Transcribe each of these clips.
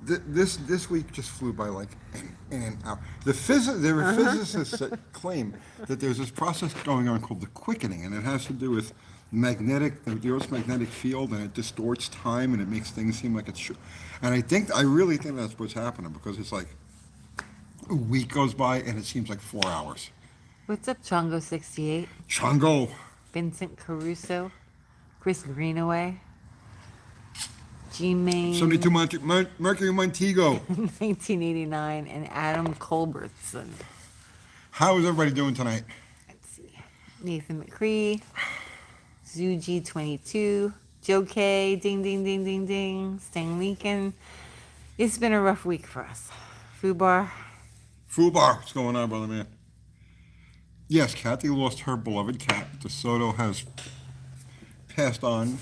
This week just flew by like in an hour. There are physicists that claim that there's this process going on called the quickening, and it has to do with the Earth's magnetic field, and it distorts time, and it makes things seem like it's true. And I really think that's what's happening, because it's like a week goes by and it seems like 4 hours. What's up, Chongo68? Chongo. Vincent Caruso, Chris Greenaway, G-Main, 72 Mercury Montego. 1989, and Adam Culbertson. How is everybody doing tonight? Let's see. Nathan McCree, Zuji22, Joe K, ding, ding, ding, ding, ding, Stan Lincoln. It's been a rough week for us. Fubar. What's going on, brother man? Yes, Kathy lost her beloved cat. DeSoto has passed on.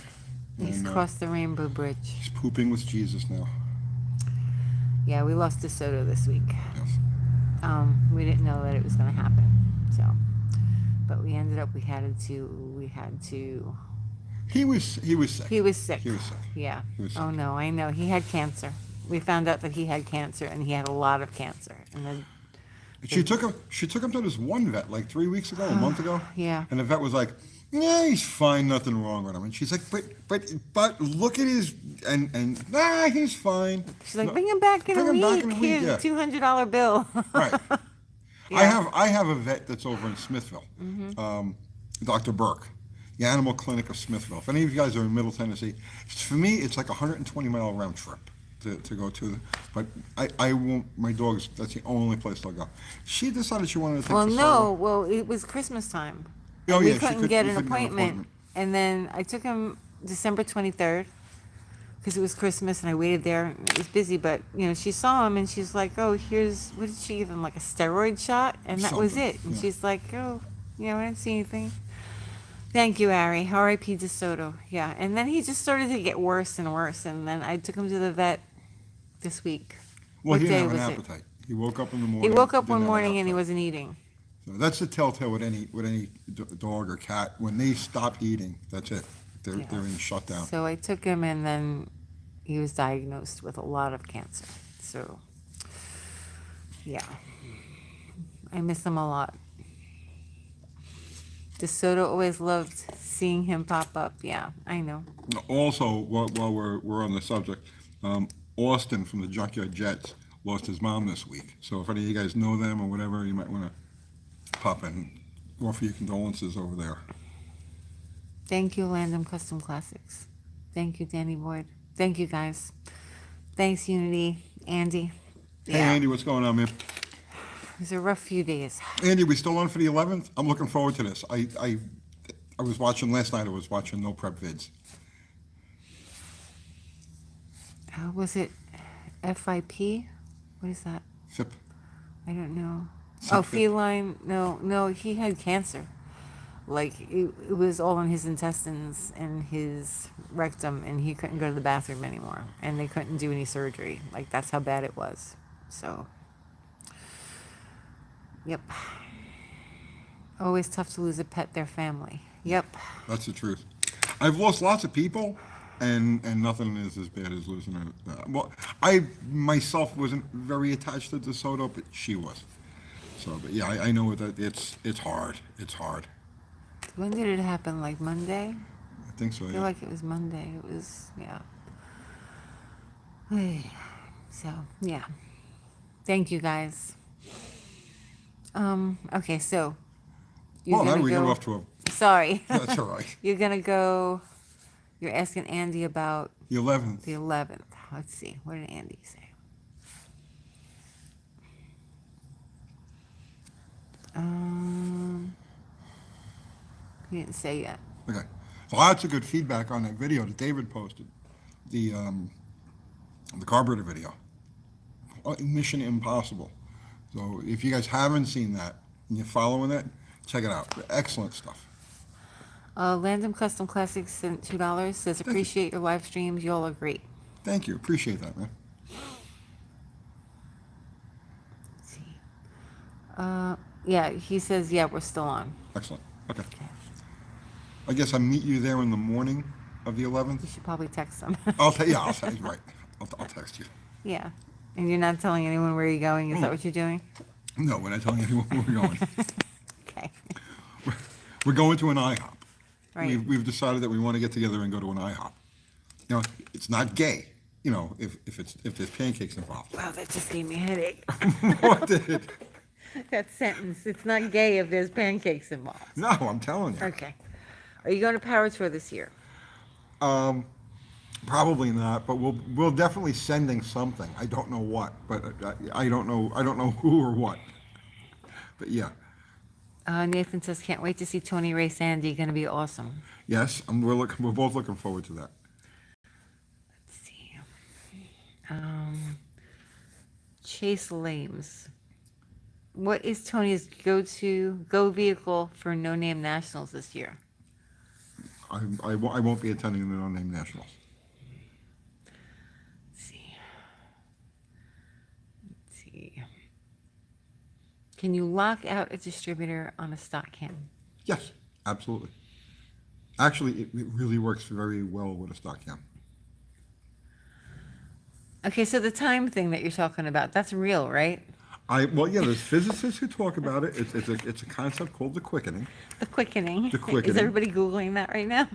He's crossed the Rainbow Bridge. He's pooping with Jesus now. Yeah, we lost DeSoto this week. Yes. We didn't know that it was going to happen. So, but we ended up, we had to. He was sick. He was sick. He was sick. Yeah. He was sick. Oh no, I know. He had cancer. We found out that he had cancer, and he had a lot of cancer. And then She took him to this one vet like 3 weeks ago, a month ago. Yeah. And the vet was like, "Yeah, he's fine, nothing wrong with him." And she's like, "But look at his he's fine." She's like, "Bring him back in a week. Here's a $200 bill." Right. Yeah. I have a vet that's over in Smithville, Dr. Burke, the Animal Clinic of Smithville. If any of you guys are in Middle Tennessee, for me it's like a 120-mile round trip to go to. But I won't. My dogs. That's the only place they'll go. She decided she wanted to take. Well, it was Christmas time. Oh, we yeah, couldn't get an appointment. And then I took him December 23rd because it was Christmas, and I waited there. And it was busy, but she saw him and she's like, "Oh, here's what did she give him? Like a steroid shot?" And that was Something, it. And yeah. she's like, "Oh, I didn't see anything." Thank you, Ari. R.I.P. DeSoto. Yeah. And then he just started to get worse and worse, and then I took him to the vet this week. Well, What he day didn't have an was it? appetite. He woke up in the morning. He woke up didn't one have an morning and he appetite. wasn't eating. So that's the telltale with any dog or cat. When they stop eating, that's it. They're in shutdown. So I took him, and then he was diagnosed with a lot of cancer. So, yeah. I miss him a lot. DeSoto always loved seeing him pop up. Yeah, I know. Also, while we're on the subject, Austin from the Junkyard Jets lost his mom this week. So if any of you guys know them or whatever, you might want to pop in and offer your condolences over there. Thank you, Landom Custom Classics. Thank you, Danny Boyd. Thank you, guys. Thanks, Unity. Andy. Hey, Andy, what's going on, man? It was a rough few days. Andy, we still on for the 11th? I'm looking forward to this. I was watching last night. I was watching No Prep Vids. Was it FIP? What is that? FIP. I don't know. Some Oh, FIP. feline. No, he had cancer. Like, it was all in his intestines and his rectum, and he couldn't go to the bathroom anymore. And they couldn't do any surgery. Like, that's how bad it was. So, yep. Always tough to lose a pet, their family. Yep. That's the truth. I've lost lots of people, and nothing is as bad as losing a. Well, I myself wasn't very attached to DeSoto, but she was. So, but yeah, I know that it's hard. It's hard. When did it happen? Like Monday? I think so. I feel Yeah. like it was Monday. It was, yeah. So, yeah. Thank you, guys. Okay, so. Well, now we got off to a. Sorry. That's all right. You're going to go. You're asking Andy about The 11th. the 11th. Let's see. What did Andy say? He didn't say yet. Okay. Lots of good feedback on that video that David posted. The carburetor video. Mission Impossible. So if you guys haven't seen that and you're following it, check it out. Excellent stuff. Landom Custom Classics sent $2. Says, appreciate your live streams. Y'all are great. Thank you. Appreciate that, man. Let's see. Yeah, he says, yeah, we're still on. Excellent. Okay. I guess I'll meet you there in the morning of the 11th. You should probably text them. I'll tell you. Right. I'll text you. Yeah. And you're not telling anyone where you're going? Is that what you're doing? No, we're not telling anyone where we're going. Okay. We're going to an IHOP. Right. We've decided that we want to get together and go to an IHOP. You know, it's not gay, you know, if there's pancakes involved. Wow, that just gave me a headache. What did? That sentence. It's not gay if there's pancakes involved. No, I'm telling you. Okay. Are you going to Power Tour this year? Probably not, but we'll definitely sending something. I don't know what, but I don't know who or what. But yeah, Nathan says, can't wait to see Tony race Andy. Going to be awesome. yes, we're both looking forward to that. Let's see. Chase Lames. What is Tony's go vehicle for No Name Nationals this year? I won't be attending the no-name nationals. Let's see. Let's see. Can you lock out a distributor on a stock cam? Yes, absolutely. Actually, it really works very well with a stock cam. Okay, so the time thing that you're talking about, that's real, right? Well, yeah, there's physicists who talk about it. It's a concept called the quickening. The quickening. The quickening. Is everybody Googling that right now?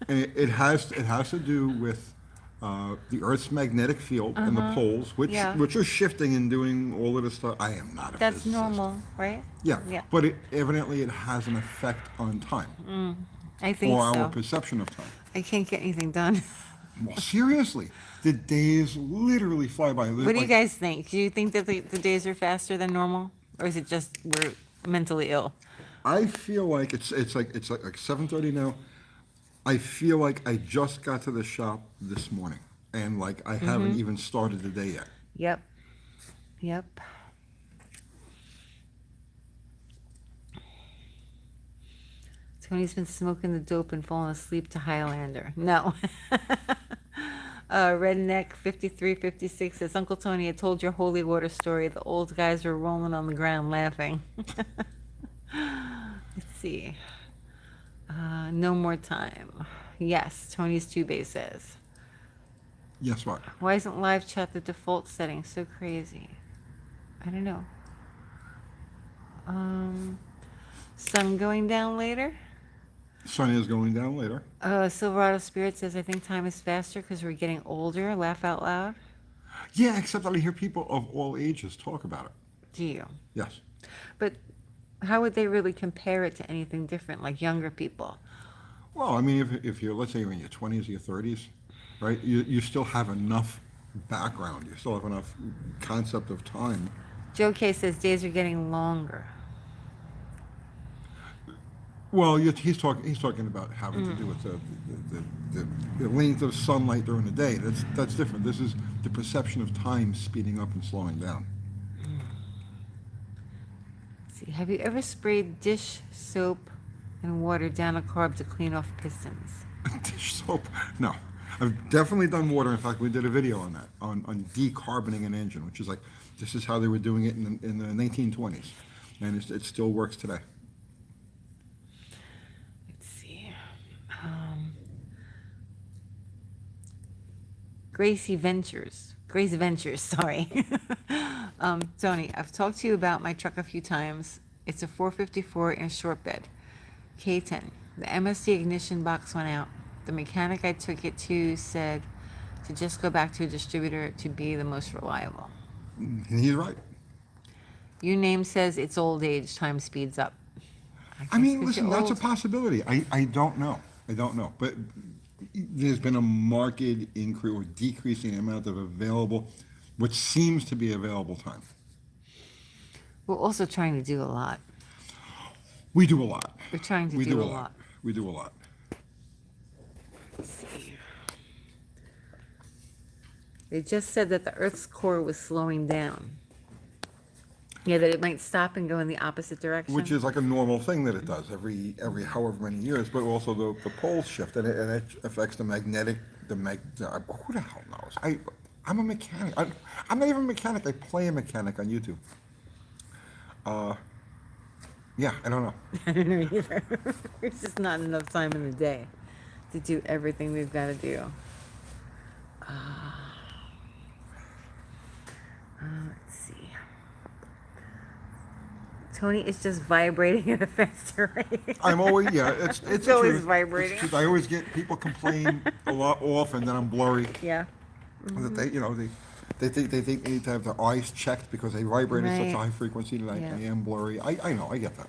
And it has to do with the Earth's magnetic field and the poles, Yeah. which are shifting and doing all of this stuff. I am not a That's physicist. normal, right? Yeah, Yeah. but evidently it has an effect on time I think or our so. perception of time. I can't get anything done. Well, seriously, the days literally fly by. What do you guys think? Do you think that the days are faster than normal? Or is it just we're mentally ill? I feel like it's like 7:30 now. I feel like I just got to the shop this morning, and like I haven't even started the day yet. Yep. Yep. Tony's been smoking the dope and falling asleep to Highlander. No. Redneck 5356 says, Uncle Tony, I told your holy water story. The old guys were rolling on the ground laughing. Let's see. No more time. Yes, Tony's Two-Base says. Yes, what? Why isn't live chat the default setting? So crazy. I don't know. Sun going down later? Sun is going down later. Silverado Spirit says, I think time is faster because we're getting older. Laugh out loud. Yeah, except that I hear people of all ages talk about it. Do you? Yes. But how would they really compare it to anything different, like younger people? Well, I mean, if you're, let's say you're in your 20s or your 30s, right, you still have enough background. You still have enough concept of time. Joe K says, days are getting longer. Well, he's talking about having to do with the length of sunlight during the day. That's different. This is the perception of time speeding up and slowing down. Let's see, have you ever sprayed dish soap and water down a carb to clean off pistons? Dish soap? No. I've definitely done water. In fact, we did a video on that, on decarboning an engine, which is like, this is how they were doing it in the 1920s. And it still works today. Let's see. Gracie Ventures, sorry. Tony, I've talked to you about my truck a few times. It's a 454 in short bed, K10. The MSC ignition box went out. The mechanic I took it to said to just go back to a distributor to be the most reliable. And he's right. Your name says it's old age, time speeds up. I guess mean, 'cause listen, you're that's a old. possibility. I don't know. But there's been a marked increase or decrease in the amount of available, what seems to be available time. We're also trying to do a lot. We do a lot. We're trying to We do a lot. We do a lot. Let's see. They just said that the Earth's core was slowing down. Yeah, that it might stop and go in the opposite direction. Which is like a normal thing that it does every however many years, but also the poles shift, and it affects the magnetic, who the hell knows? I'm a mechanic. I'm not even a mechanic. I play a mechanic on YouTube. Yeah, I don't know. I don't know either. There's just not enough time in the day to do everything we've got to do. see. Tony is just vibrating at a faster rate. I'm always, yeah, it's the always truth. vibrating. It's the truth. I always get people complain a lot often that I'm blurry. Yeah. That they, they think they need to have their eyes checked because they vibrate at such a Right. high frequency that I am blurry. I know, I get that.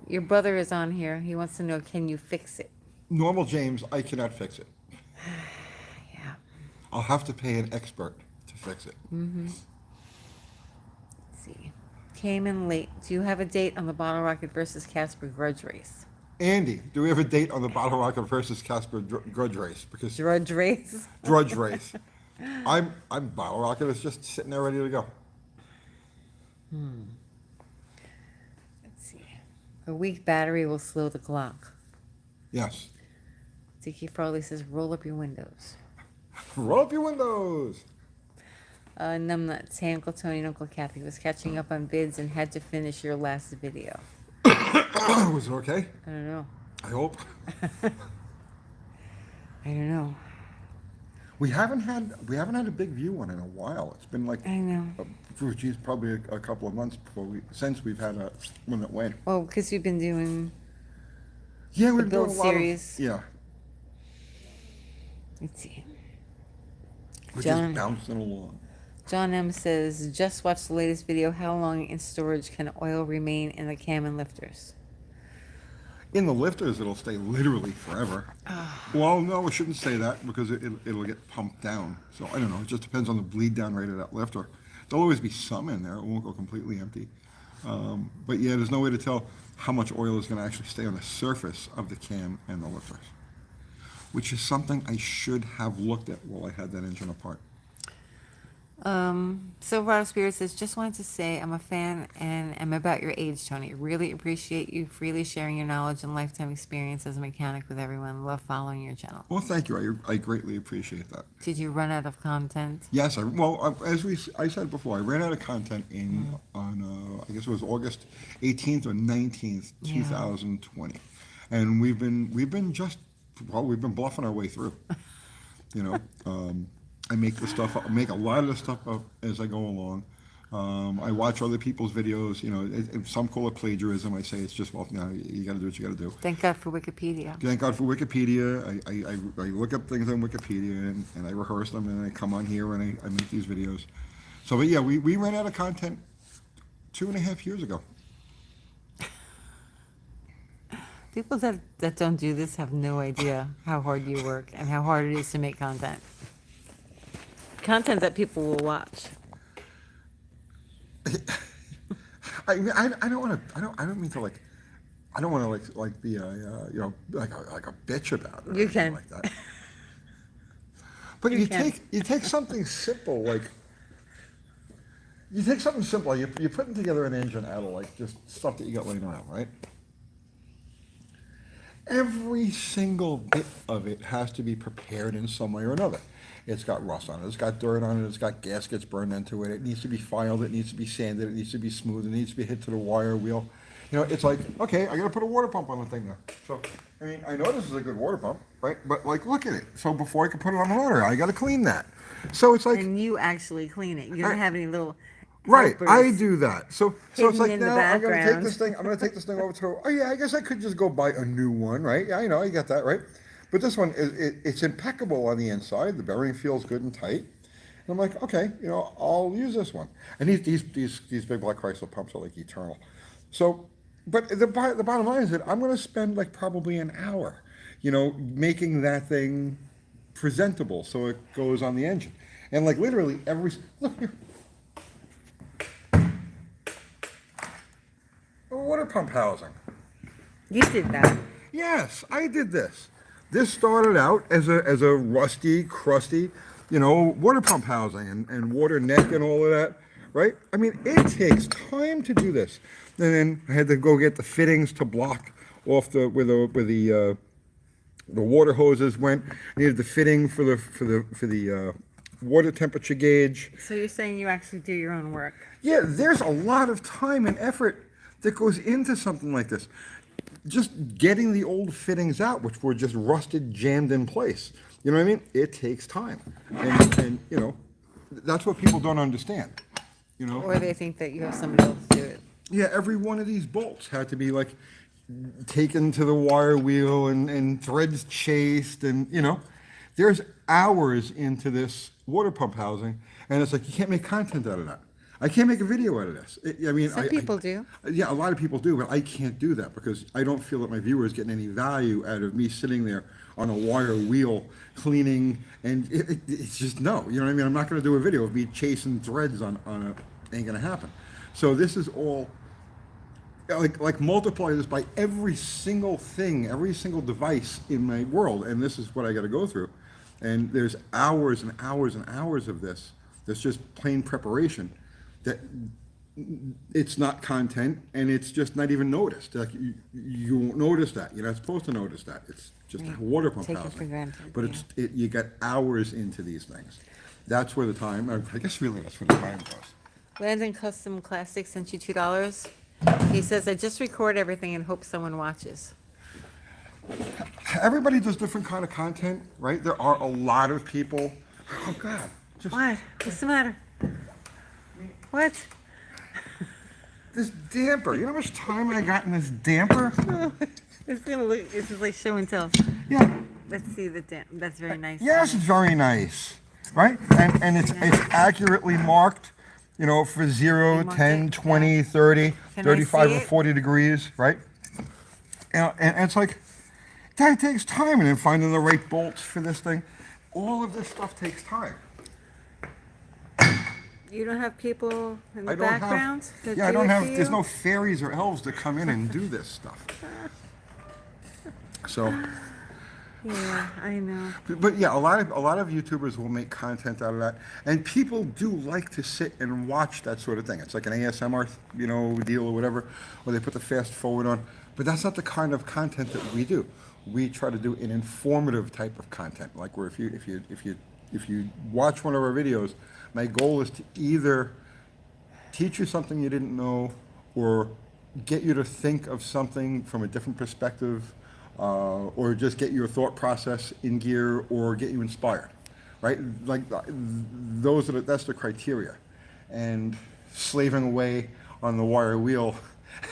Your brother is on here. He wants to know, can you fix it? Normal James, I cannot fix it. Yeah. I'll have to pay an expert to fix it. Let's see. Came in late. Do you have a date on the Bottle Rocket versus Casper grudge race? Andy, do we have a date on the Bottle Rocket versus Casper grudge race? Because Grudge race? drudge race. I'm Bottle Rocket is just sitting there ready to go. Let's see. A weak battery will slow the clock. Yes. Dickie Farley says, roll up your windows. Roll up your windows. Numbnuts. Hey, Uncle Tony and Uncle Kathy was catching up on bids and had to finish your last video. Was it okay? I don't know. I hope. I don't know. We haven't had a big view one in a while. It's been like, I know. geez, probably a couple of months since we've had one that went. Well, because we've been doing Yeah, the we've done build a lot series. Yeah, Let's see. we're John. just bouncing along. John M says, just watched the latest video. How long in storage can oil remain in the cam and lifters? In the lifters, it'll stay literally forever. Well, no, we shouldn't say that because it'll get pumped down. So I don't know. It just depends on the bleed down rate of that lifter. There'll always be some in there. It won't go completely empty. But yeah, there's no way to tell how much oil is going to actually stay on the surface of the cam and the lifters, which is something I should have looked at while I had that engine apart. Silver Out of Spirit says, just wanted to say I'm a fan and am about your age, Tony. Really appreciate you freely sharing your knowledge and lifetime experience as a mechanic with everyone. Love following your channel. Well, thank you. I greatly appreciate that. Did you run out of content? Yes, I said before, I ran out of content on I guess it was August 18th or 19th, Yeah. 2020, and we've been bluffing our way through. I make a lot of the stuff up as I go along. I watch other people's videos. Some call it plagiarism. I say it's just, well, no, you got to do what you got to do. Thank God for Wikipedia. Thank God for Wikipedia. I look up things on Wikipedia and I rehearse them and I come on here and I make these videos. So, but yeah, we ran out of content 2.5 years ago. People that don't do this have no idea how hard you work and how hard it is to make content. Content that people will watch. I mean, I don't want to. I don't mean to like. I don't want to like be like a bitch about it. Or You anything can. like that. But You can. you take something simple like. You take something simple. You're putting together an engine out of like just stuff that you got laying around, right? Every single bit of it has to be prepared in some way or another. It's got rust on it, it's got dirt on it, it's got gaskets burned into it, it needs to be filed, it needs to be sanded, it needs to be smooth, it needs to be hit to the wire wheel. It's like, okay, I gotta put a water pump on the thing now. So, I mean, I know this is a good water pump, right? But like, look at it. So before I can put it on the motor, I gotta clean that. So it's like, And you actually clean it. You don't have any little right, I helpers. do that. So it's Hidden like in the now I'm gonna take background. this thing. I'm gonna take this thing over to. Oh yeah, I guess I could just go buy a new one, right? Yeah, I know, I get that, right? But this one it's impeccable on the inside. The bearing feels good and tight. And I'm like, okay, I'll use this one. And these big black Chrysler pumps are like eternal. So, but the bottom line is that I'm gonna spend like probably an hour, making that thing presentable so it goes on the engine. And like literally look here. A water pump housing. You did that. Yes, I did this. This started out as a rusty, crusty, water pump housing and water neck and all of that, right? I mean, it takes time to do this. And then I had to go get the fittings to block off where the water hoses went. I needed the fitting for the water temperature gauge. So you're saying you actually do your own work. Yeah, there's a lot of time and effort that goes into something like this. Just getting the old fittings out, which were just rusted, jammed in place. You know what I mean? It takes time. And that's what people don't understand. you know? Or they think that you have somebody else do it. Yeah, every one of these bolts had to be like taken to the wire wheel and threads chased, and there's hours into this water pump housing, and it's like you can't make content out of that. I can't make a video out of this. I mean, Some people do. Yeah, a lot of people do, but I can't do that because I don't feel that my viewers getting any value out of me sitting there on a wire wheel cleaning, and it's just no. You know what I mean? I'm not going to do a video of me chasing threads on a. Ain't going to happen. So this is all like multiply this by every single thing, every single device in my world, and this is what I got to go through. And there's hours and hours and hours of this. That's just plain preparation. That it's not content, and it's just not even noticed. Like you won't notice that. You're not supposed to notice that. It's just a water pump Take it housing. for granted, But yeah. you got hours into these things. That's where the time. I guess really that's where the time goes. Landon Custom Classic sent you $2. He says, I just record everything and hope someone watches. Everybody does different kind of content, right? There are a lot of people. Oh God! Just What? What's the matter? What? this damper. You know how much time I got in this damper? It's gonna look. This is like show and tell. Yeah. Let's see the damn. That's very nice. Yes, it's very nice, right? And it's accurately marked, for 0, marked 10, it, 20, 30, Can I 35, see or it? 40 degrees, right? And it's like, that takes time, and then finding the right bolts for this thing. All of this stuff takes time. You don't have people in I the don't have- background that Yeah, I do don't it have, for there's you? no fairies or elves to come in and do this stuff. So, Yeah, I know. but yeah, a lot of YouTubers will make content out of that, and people do like to sit and watch that sort of thing. It's like an ASMR, deal or whatever, where they put the fast forward on. But that's not the kind of content that we do. We try to do an informative type of content, like where if you watch one of our videos, my goal is to either teach you something you didn't know, or get you to think of something from a different perspective, or just get your thought process in gear, or get you inspired, right? Like that's the criteria. And slaving away on the wire wheel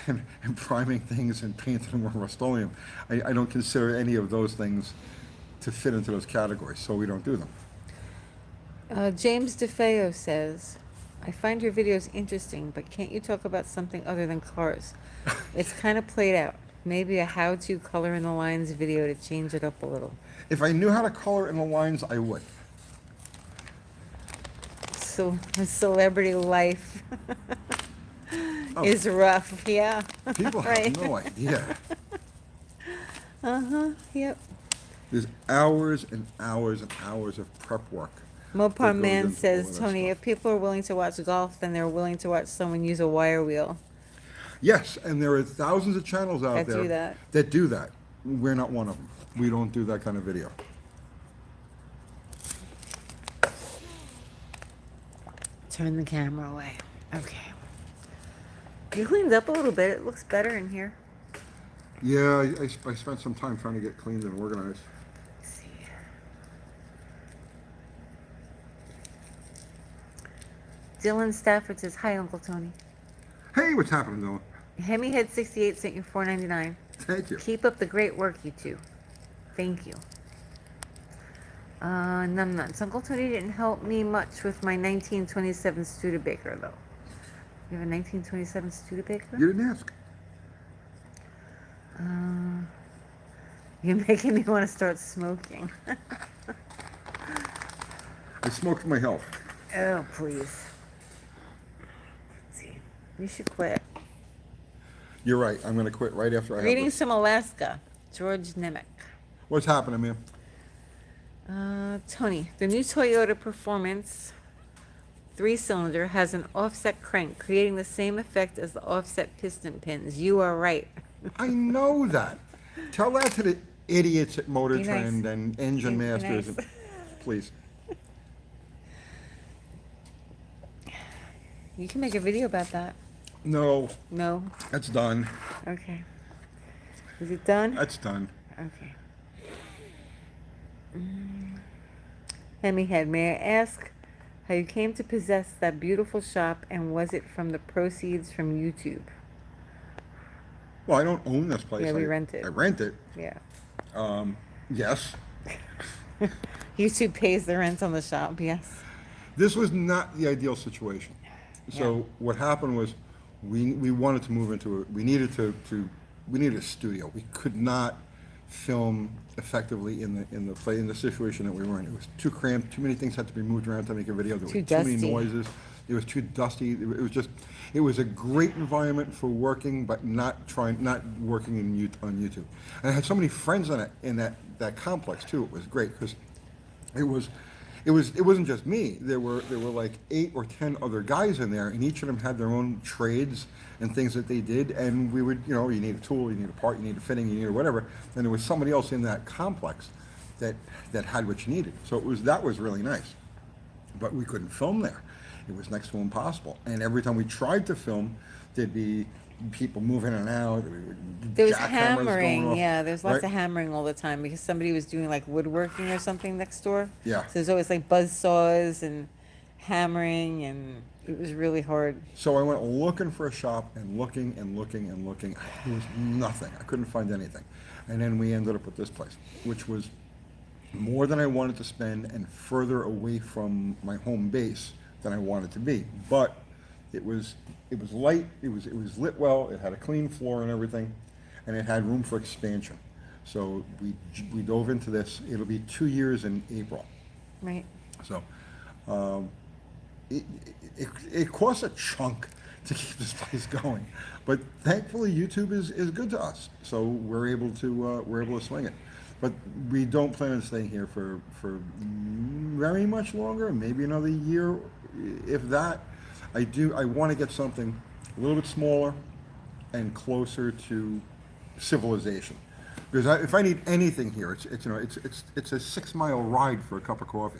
and priming things and painting them with Rust-Oleum, I don't consider any of those things to fit into those categories, so we don't do them. James DeFeo says, I find your videos interesting, but can't you talk about something other than cars? It's kind of played out. Maybe a how-to color in the lines video to change it up a little. If I knew how to color in the lines, I would. So celebrity life Oh. is rough. Yeah. People Right. have no idea. Yep. There's hours and hours and hours of prep work. Mopar that goes Man into all says, of that Tony, stuff. if people are willing to watch golf, then they're willing to watch someone use a wire wheel. Yes, and there are thousands of channels out That there do that. that do that. We're not one of them. We don't do that kind of video. Turn the camera away. Okay. You cleaned up a little bit. It looks better in here. Yeah, I spent some time trying to get cleaned and organized. Let's see. Dylan Stafford says, hi, Uncle Tony. Hey, what's happening, Dylan? Hemihead68 sent you $4.99. Thank you. Keep up the great work, you two. Thank you. Numbnuts. Uncle Tony didn't help me much with my 1927 Studebaker, though. You have a 1927 Studebaker? You didn't ask. You're making me want to start smoking. I smoke for my health. Oh, please. Let's see. You should quit. You're right. I'm going to quit right after I have Greetings this. from Alaska. George Nemec. What's happening, man? Tony, the new Toyota Performance 3-cylinder has an offset crank, creating the same effect as the offset piston pins. You are right. I know that. Tell that to the idiots at Motor Be nice. Trend and Engine Be Masters. nice. And, please. You can make a video about that. No, No? that's done. Okay. Is it done? That's done. Okay. Hemi Head, may I ask How you came to possess that beautiful shop, and was it from the proceeds from YouTube? Well, I don't own this place. Yeah, we rent I it. rent it. Yeah. Yes. YouTube pays the rent on the shop, yes. This was not the ideal situation. So Yeah. what happened was we wanted to move into it. We needed we needed a studio. We could not film effectively in the situation that we were in. It was too cramped. Too many things had to be moved around to make a video. There Too were too many dusty. noises. It was too dusty. It was a great environment for working, but not working on YouTube. And I had so many friends in that complex too. It was great because it was it wasn't just me. There were like 8 or 10 other guys in there, and each of them had their own trades and things that they did. And we would, you need a tool, you need a part, you need a fitting, you need whatever. And there was somebody else in that complex that had what you needed. So that was really nice. But we couldn't film there. It was next to impossible. And every time we tried to film, there'd be people moving in and out. There was jackhammers going hammering, off, yeah. There's lots right? of hammering all the time because somebody was doing like woodworking or something next door. Yeah. So there's always like buzz saws and hammering, and it was really hard. So I went looking for a shop and looking and looking and looking. There was nothing. I couldn't find anything. And then we ended up with this place, which was more than I wanted to spend and further away from my home base than I wanted to be. But it was light, it was lit well, it had a clean floor and everything, and it had room for expansion. So we dove into this. It'll be 2 years in April. Right. So it costs a chunk to keep this place going, but thankfully YouTube is good to us, so we're able to swing it. But we don't plan on staying here for very much longer, maybe another year, if that. I want to get something a little bit smaller and closer to civilization. Because if I need anything here, it's a 6-mile ride for a cup of coffee.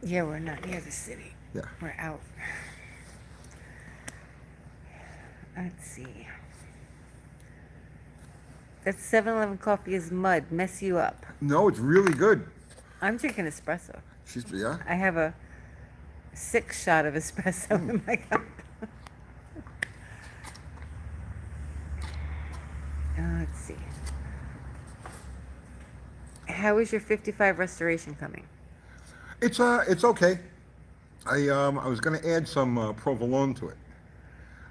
Yeah, we're not near the city. Yeah. We're out. Let's see. That 7-Eleven coffee is mud. Mess you up. No, it's really good. I'm drinking espresso. Yeah. I have a 6 shot of espresso in my cup. Let's see. How is your 55 restoration coming? It's okay. I was going to add some provolone to it.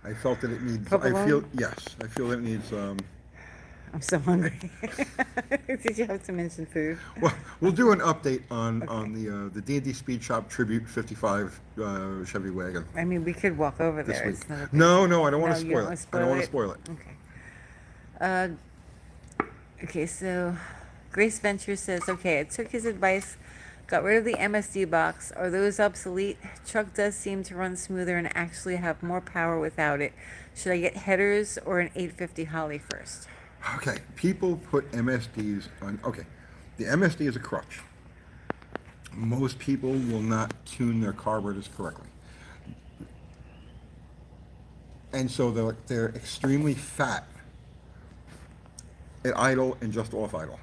I felt that it needs. Provolone? I feel that it needs. I'm so hungry. Did you have to mention food? Well, we'll do an update on the D&D Speed Shop Tribute 55 Chevy wagon I mean, we could walk over this there. week. It's not a big- No, I don't want No, to you spoil don't it. wanna I don't want to spoil spoil it. Okay, so Grace Venture says, okay, I took his advice, got rid of the MSD box. Are those obsolete? Truck does seem to run smoother and actually have more power without it. Should I get headers or an 850 Holly first? Okay, people put MSDs on. Okay, the MSD is a crutch. Most people will not tune their carburetors correctly, and so they're extremely fat at idle and just off idle,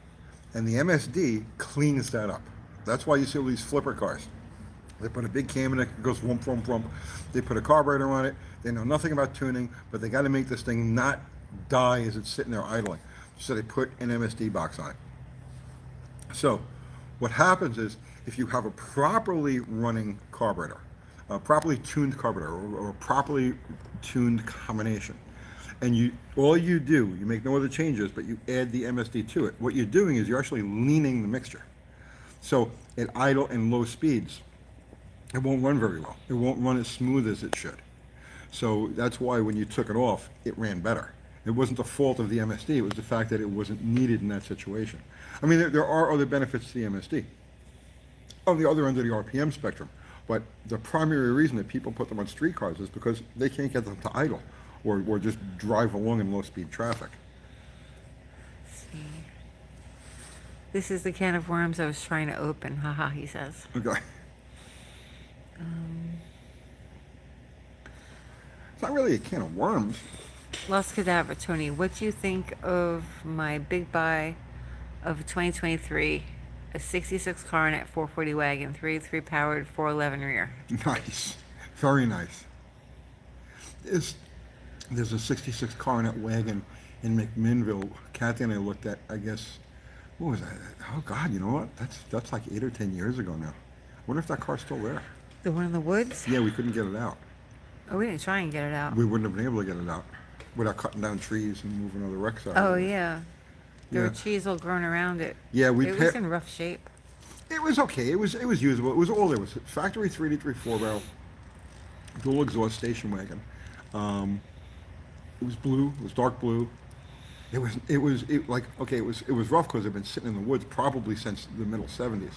and the MSD cleans that up. That's why you see all these flipper cars. They put a big cam in it, it goes whoomp, whoomp, whoomp. They put a carburetor on it. They know nothing about tuning, but they got to make this thing not die as it's sitting there idling. So they put an MSD box on it. So what happens is if you have a properly running carburetor, a properly tuned carburetor, or a properly tuned combination, and all you do, you make no other changes, but you add the MSD to it. What you're doing is you're actually leaning the mixture. So at idle and low speeds, it won't run very well. It won't run as smooth as it should. So that's why when you took it off, it ran better. It wasn't the fault of the MSD, it was the fact that it wasn't needed in that situation. I mean, there are other benefits to the MSD on the other end of the RPM spectrum, but the primary reason that people put them on street cars is because they can't get them to idle or just drive along in low-speed traffic. This is the can of worms I was trying to open. Haha, he says. Okay. It's not really a can of worms. Lost Cadaver, Tony, what do you think of my big buy of 2023 a 66 Coronet 440 wagon, 3.3 powered, 411 rear. Nice. Very nice. There's, there's a 66 Coronet wagon in McMinnville. Kathy and I looked at, I guess, what was that? Oh, God, you know what? That's like 8 or 10 years ago now. I wonder if that car's still there. The one in the woods? Yeah, we couldn't get it out. Oh, we didn't try and get it out. We wouldn't have been able to get it out without cutting down trees and moving other wrecks out. Oh, of it. yeah. There were Yeah. trees all grown around it. Yeah, we It pa- was in rough shape. It was okay. It was usable. It was all there was. Factory 383 4-barrel, dual exhaust station wagon. It was blue. It was dark blue. It was rough because it had been sitting in the woods probably since the middle 70s,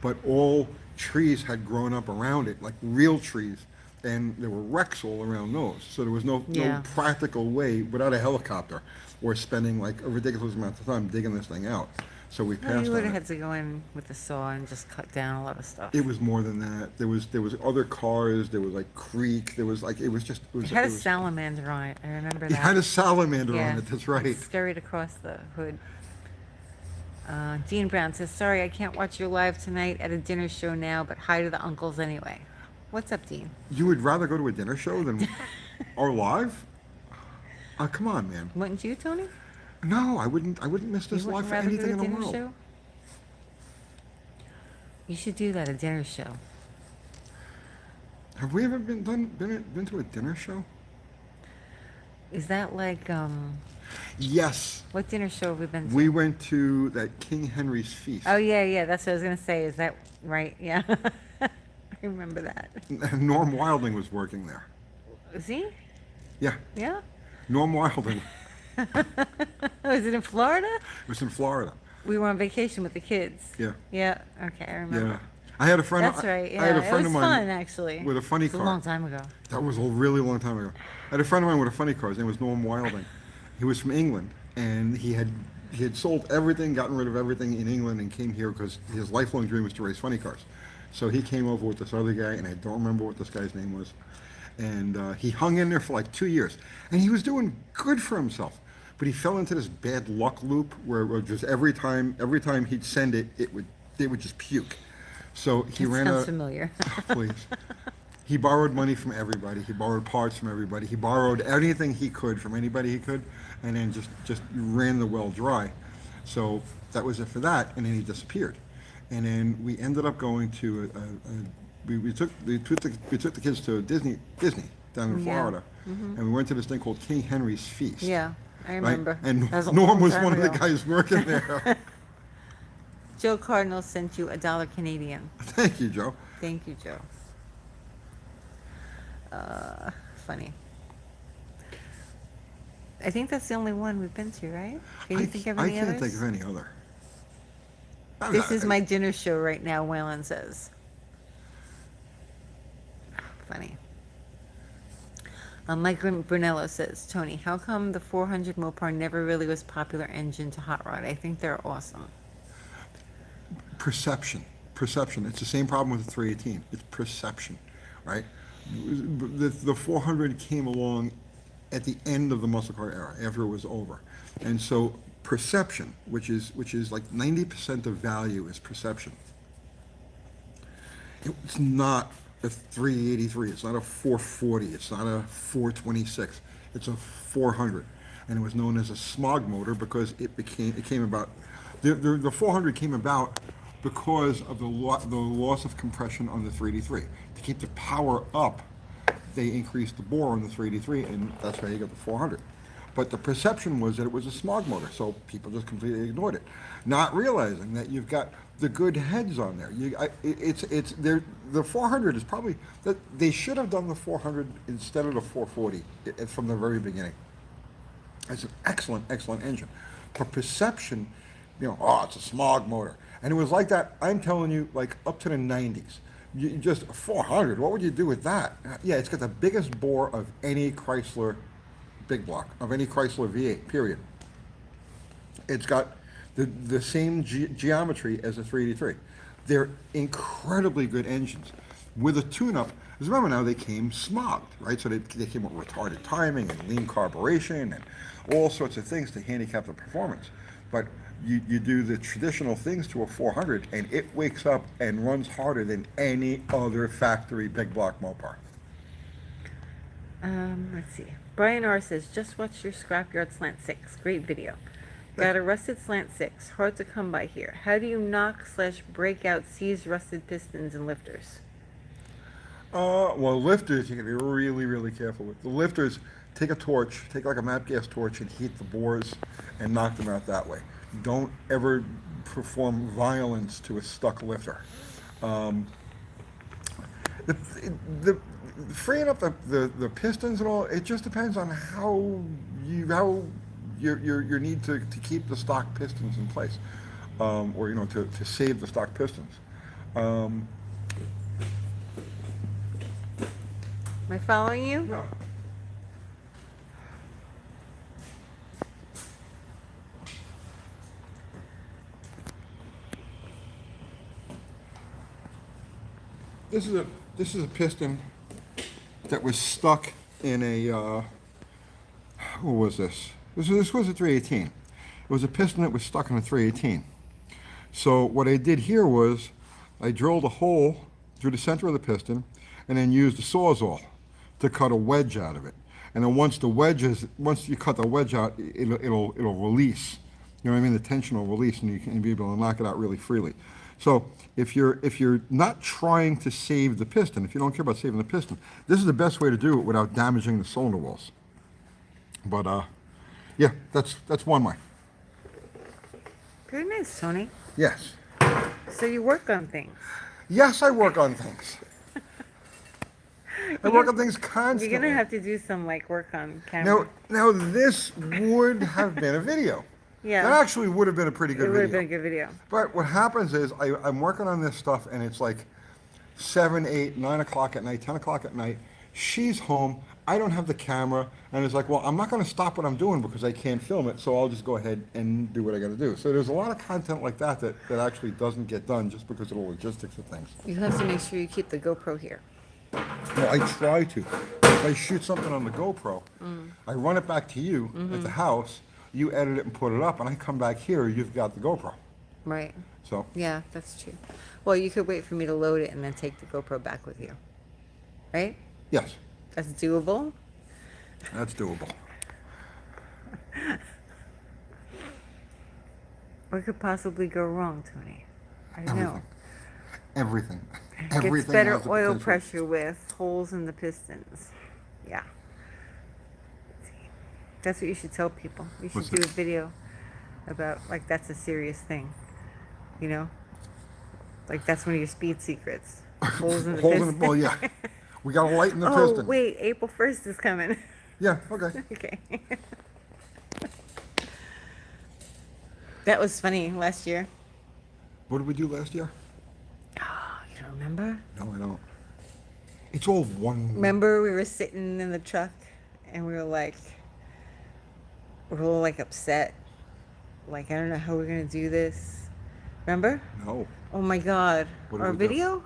but all trees had grown up around it, like real trees, and there were wrecks all around those. So there was no Yeah. practical way without a helicopter or spending like a ridiculous amount of time digging this thing out. So we Well, passed you would on have it. had to go in with the saw and just cut down a lot of stuff. It was more than that. There was other cars. There was like creek. There was like it was just it was. It had it a was, salamander on it. I remember It that. had a salamander Yeah. on it. That's right. It scurried across the hood. Dean Brown says, sorry, I can't watch your live tonight at a dinner show now, but hi to the uncles anyway. What's up, Dean? You would rather go to a dinner show than our live? Come on, man. Wouldn't you, Tony? No, I wouldn't. I wouldn't miss You this live wouldn't for rather go to anything a in the dinner world. show? You should do that, a dinner show. Have we ever been to a dinner show? Is that like, Yes, what dinner show have we been to? we went to that King Henry's feast. Oh, yeah, that's what I was going to say. Is that right? Yeah. I remember that. Norm Wilding was working there. Is he? Yeah, Yeah? Norm Wilding. Oh, is it in Florida? It was in Florida. We were on vacation with the kids. Yeah, Yeah, okay, I remember. yeah. I had a friend. That's right, yeah. I had a It friend was of mine fun, actually. with a funny It was a car. long time ago. That was a really long time ago. I had a friend of mine with a funny car. His name was Norm Wilding. He was from England, and he had sold everything, gotten rid of everything in England, and came here because his lifelong dream was to race funny cars. So he came over with this other guy, and I don't remember what this guy's name was. And he hung in there for like 2 years, and he was doing good for himself. But he fell into this bad luck loop where it would just every time he'd send it, it would just puke. So he That ran sounds out. familiar. Please. He borrowed money from everybody. He borrowed parts from everybody. He borrowed anything he could from anybody he could, and then just ran the well dry. So that was it for that, and then he disappeared. And then we ended up going to we took the kids to Disney down in Yeah. Florida, and we went to this thing called King Henry's Feast. Yeah, I right? remember. And That was a Norm long was time one of the ago. guys working there. Joe Cardinal sent you $1 Canadian. Thank you, Joe. Thank you, Joe. Funny. I think that's the only one we've been to, right? Can you think of I any can't others? think of any other. This is my dinner show right now, Waylon says. Funny. Mike Brunello says, Tony, how come the 400 Mopar never really was popular engine to hot rod? I think they're awesome. Perception. It's the same problem with the 318. It's perception, right? The 400 came along at the end of the muscle car era, after it was over. And so perception, which is like 90% of value is perception. It's not a 383, it's not a 440, it's not a 426, it's a 400. And it was known as a smog motor because it came about, the 400 came about because of the loss of compression on the 383. To keep the power up, they increased the bore on the 383, and that's how you got the 400. But the perception was that it was a smog motor, so people just completely ignored it, not realizing that you've got the good heads on there. The 400 is probably that they should have done the 400 instead of the 440 from the very beginning. It's an excellent engine. But perception, it's a smog motor, and it was like that. I'm telling you, like up to the 90s. You just 400. What would you do with that? Yeah, it's got the biggest bore of any Chrysler big block, of any Chrysler V8. Period. It's got the same geometry as a 383. They're incredibly good engines. With a tune-up, because remember now they came smogged, right? So they came with retarded timing and lean carburation and all sorts of things to handicap the performance. But you do the traditional things to a 400, and it wakes up and runs harder than any other factory big block Mopar. Let's see. Brian R says, just watch your Scrapyard Slant 6. Great video. Got a rusted Slant 6. Hard to come by here. How do you knock/break out seized rusted pistons and lifters? Well, lifters, you can be really, really careful with. The lifters, take a torch, take like a MAP gas torch and heat the bores and knock them out that way. Don't ever perform violence to a stuck lifter. The freeing up the pistons and all, it just depends on how your need to keep the stock pistons in place, or to save the stock pistons. Am I following you? No. This is a piston that was stuck in a what was this? This was a 318. It was a piston that was stuck in a 318. So what I did here was I drilled a hole through the center of the piston and then used a Sawzall to cut a wedge out of it. And then once you cut the wedge out, it'll release. You know what I mean? The tension will release, and you can be able to knock it out really freely. So if you're not trying to save the piston, if you don't care about saving the piston, this is the best way to do it without damaging the cylinder walls. But yeah, that's one way. Very nice, Tony. Yes. So you work on things. Yes, I work on things. I work on things constantly. You're gonna have to do some work on camera. Now this would have been a video. Yeah. That actually would have been a pretty good It video. would have been a good video. But what happens is I'm working on this stuff, and it's like 7, 8, 9 o'clock at night, 10 o'clock at night. She's home. I don't have the camera, and it's like, well, I'm not going to stop what I'm doing because I can't film it, so I'll just go ahead and do what I got to do. So there's a lot of content like that actually doesn't get done just because of the logistics of things. You have to make sure you keep the GoPro here. Well, I try to. If I shoot something on the GoPro, I run it back to you at the house, you edit it and put it up, and I come back here, you've got the GoPro. Right. So, Yeah, that's true. Well, you could wait for me to load it and then take the GoPro back with you. Right? yes, That's doable. that's doable. What could possibly go wrong, Tony? I don't know. Everything. Gets Everything better has the oil potential. pressure with holes in the pistons. Yeah. That's what you should tell people. You should What's do a that? video about that's a serious thing. You know? That's one of your speed secrets. Holes in the Holes piston. in the, well, yeah. We got to lighten the Oh, piston. wait, April 1st is coming. Yeah, okay. Okay. That was funny last year. What did we do last year? Oh, you don't remember? No, I don't. It's all one. Remember we were sitting in the truck and we were all upset. I don't know how we're going to do this. Remember? No. Oh my God. What did Our we do? video?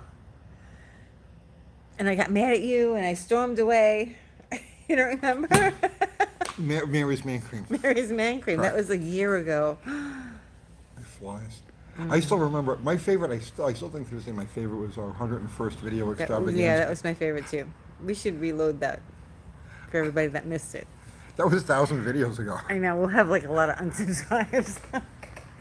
And I got mad at you and I stormed away. You don't remember? Mary's Man Cream. Mary's Man Cream. That Right. was a year ago. It flies. I still remember, my favorite, I still think to this day my favorite was our 101st video extravaganza. Yeah, that was my favorite too. We should reload that for everybody that missed it. That was 1,000 videos ago. I know, we'll have a lot of unsubscribes